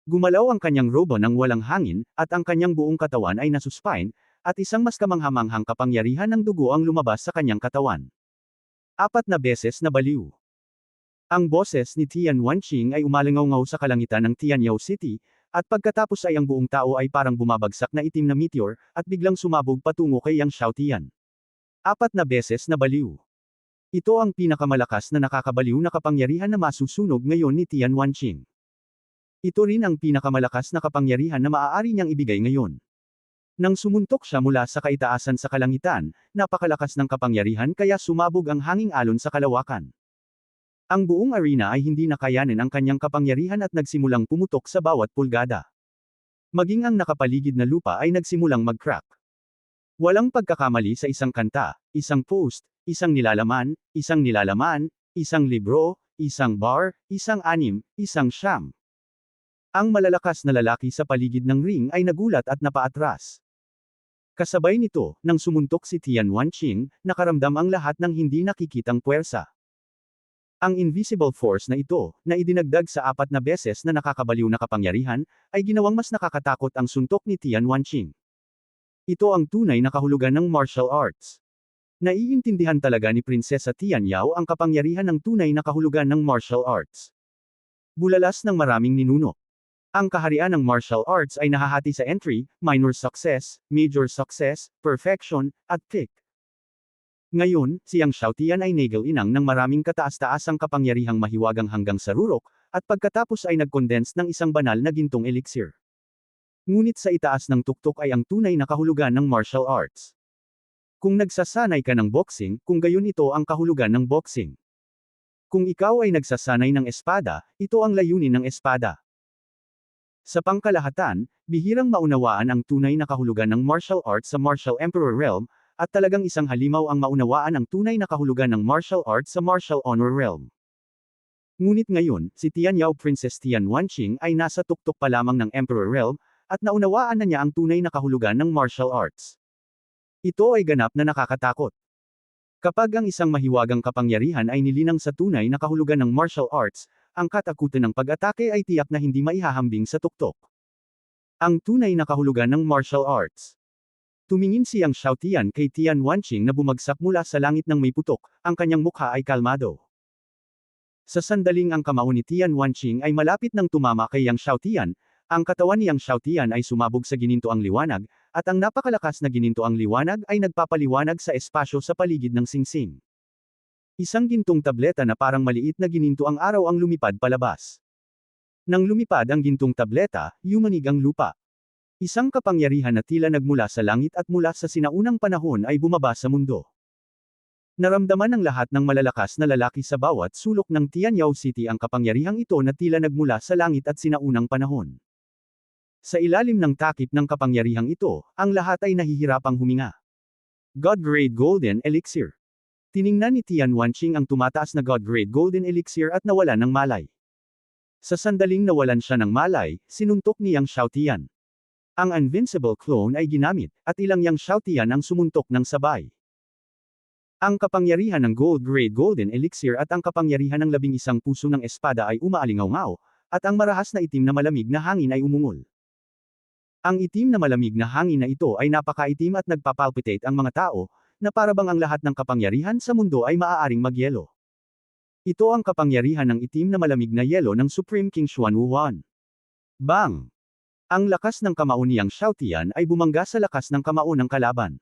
Gumalaw ang kanyang robo ng walang hangin, at ang kanyang buong katawan ay nasuspine, at isang mas kamanghamanghang kapangyarihan ng dugo ang lumabas sa kanyang katawan. 4 na beses na baliw. Ang boses ni Tian Wanqing ay umalingaw sa kalangitan ng Tianyao City, at pagkatapos ay ang buong tao ay parang bumabagsak na itim na meteor, at biglang sumabog patungo kay Yang Xiaotian. 4 na beses na baliw. Ito ang pinakamalakas na nakakabaliw na kapangyarihan na masusunog ngayon ni Tian Wanqing. Ito rin ang pinakamalakas na kapangyarihan na maaari niyang ibigay ngayon. Nang sumuntok siya mula sa kaitaasan sa kalangitan, napakalakas ng kapangyarihan kaya sumabog ang hanging alon sa kalawakan. Ang buong arena ay hindi nakayanin ang kanyang kapangyarihan at nagsimulang pumutok sa bawat pulgada. Maging ang nakapaligid na lupa ay nagsimulang mag-crack. Walang pagkakamali sa isang kanta, isang post, isang nilalaman, isang libro, isang bar, isang anim, isang siyam. Ang malalakas na lalaki sa paligid ng ring ay nagulat at napaatras. Kasabay nito, nang sumuntok si Tian Wanqing, nakaramdam ang lahat ng hindi nakikitang puwersa. Ang invisible force na ito, na idinagdag sa 4 na beses na nakakabaliw na kapangyarihan, ay ginawang mas nakakatakot ang suntok ni Tian Wanqing. Ito ang tunay na kahulugan ng martial arts. Naiintindihan talaga ni Prinsesa Tianyao ang kapangyarihan ng tunay na kahulugan ng martial arts. Bulalas ng maraming ninuno. Ang kaharian ng martial arts ay nahahati sa entry, minor success, major success, perfection, at peak. Ngayon, si Yang Xiaotian ay nagal-inang ng maraming kataas-taasang kapangyarihang mahiwagang hanggang sa rurok, at pagkatapos ay nag-condense ng isang banal na gintong elixir. Ngunit sa itaas ng tuktok ay ang tunay na kahulugan ng martial arts. Kung nagsasanay ka ng boxing, kung gayon ito ang kahulugan ng boxing. Kung ikaw ay nagsasanay ng espada, ito ang layunin ng espada. Sa pangkalahatan, bihirang maunawaan ang tunay na kahulugan ng martial arts sa Martial Emperor Realm, at talagang isang halimaw ang maunawaan ang tunay na kahulugan ng martial arts sa Martial Honor Realm. Ngunit ngayon, si Tianyao Princess Tian Wanqing ay nasa tuktok pa lamang ng Emperor Realm, at naunawaan na niya ang tunay na kahulugan ng martial arts. Ito ay ganap na nakakatakot. Kapag ang isang mahiwagang kapangyarihan ay nilinang sa tunay na kahulugan ng martial arts, ang katakutan ng pag-atake ay tiyak na hindi maihahambing sa tuktok. Ang tunay na kahulugan ng martial arts. Tumingin si Yang Xiaotian kay Tian Wanqing na bumagsak mula sa langit ng may putok, ang kanyang mukha ay kalmado. Sa sandaling ang kamao ni Tian Wanqing ay malapit nang tumama kay Yang Xiaotian, ang katawan ni Yang Xiaotian ay sumabog sa ginintoang liwanag, at ang napakalakas na ginintoang liwanag ay nagpapaliwanag sa espasyo sa paligid ng singsing. Isang gintong tableta na parang maliit na gininto ang araw ang lumipad palabas. Nang lumipad ang gintong tableta, yumanig ang lupa. Isang kapangyarihan na tila nagmula sa langit at mula sa sinaunang panahon ay bumaba sa mundo. Naramdaman ng lahat ng malalakas na lalaki sa bawat sulok ng Tianyao City ang kapangyarihang ito na tila nagmula sa langit at sinaunang panahon. Sa ilalim ng takip ng kapangyarihang ito, ang lahat ay nahihirapang huminga. God-grade Golden Elixir. Tiningnan ni Tian Wanqing ang tumataas na God-grade Golden Elixir at nawalan ng malay. Sa sandaling nawalan siya ng malay, sinuntok ni Yang Xiaotian. Ang Invincible Clone ay ginamit, at ilang Yang Xiaotian ang sumuntok ng sabay. Ang kapangyarihan ng Gold-grade Golden Elixir at ang kapangyarihan ng 11 puso ng espada ay umaalingaw-ngaw, at ang marahas na itim na malamig na hangin ay umungol. Ang itim na malamig na hangin na ito ay napakaitim at nagpapalpitate ang mga tao, na parabang ang lahat ng kapangyarihan sa mundo ay maaaring magyelo. Ito ang kapangyarihan ng itim na malamig na yelo ng Supreme King Xuanwu Wan. Bang! Ang lakas ng kamao niyang Xiaotian ay bumangga sa lakas ng kamao ng kalaban.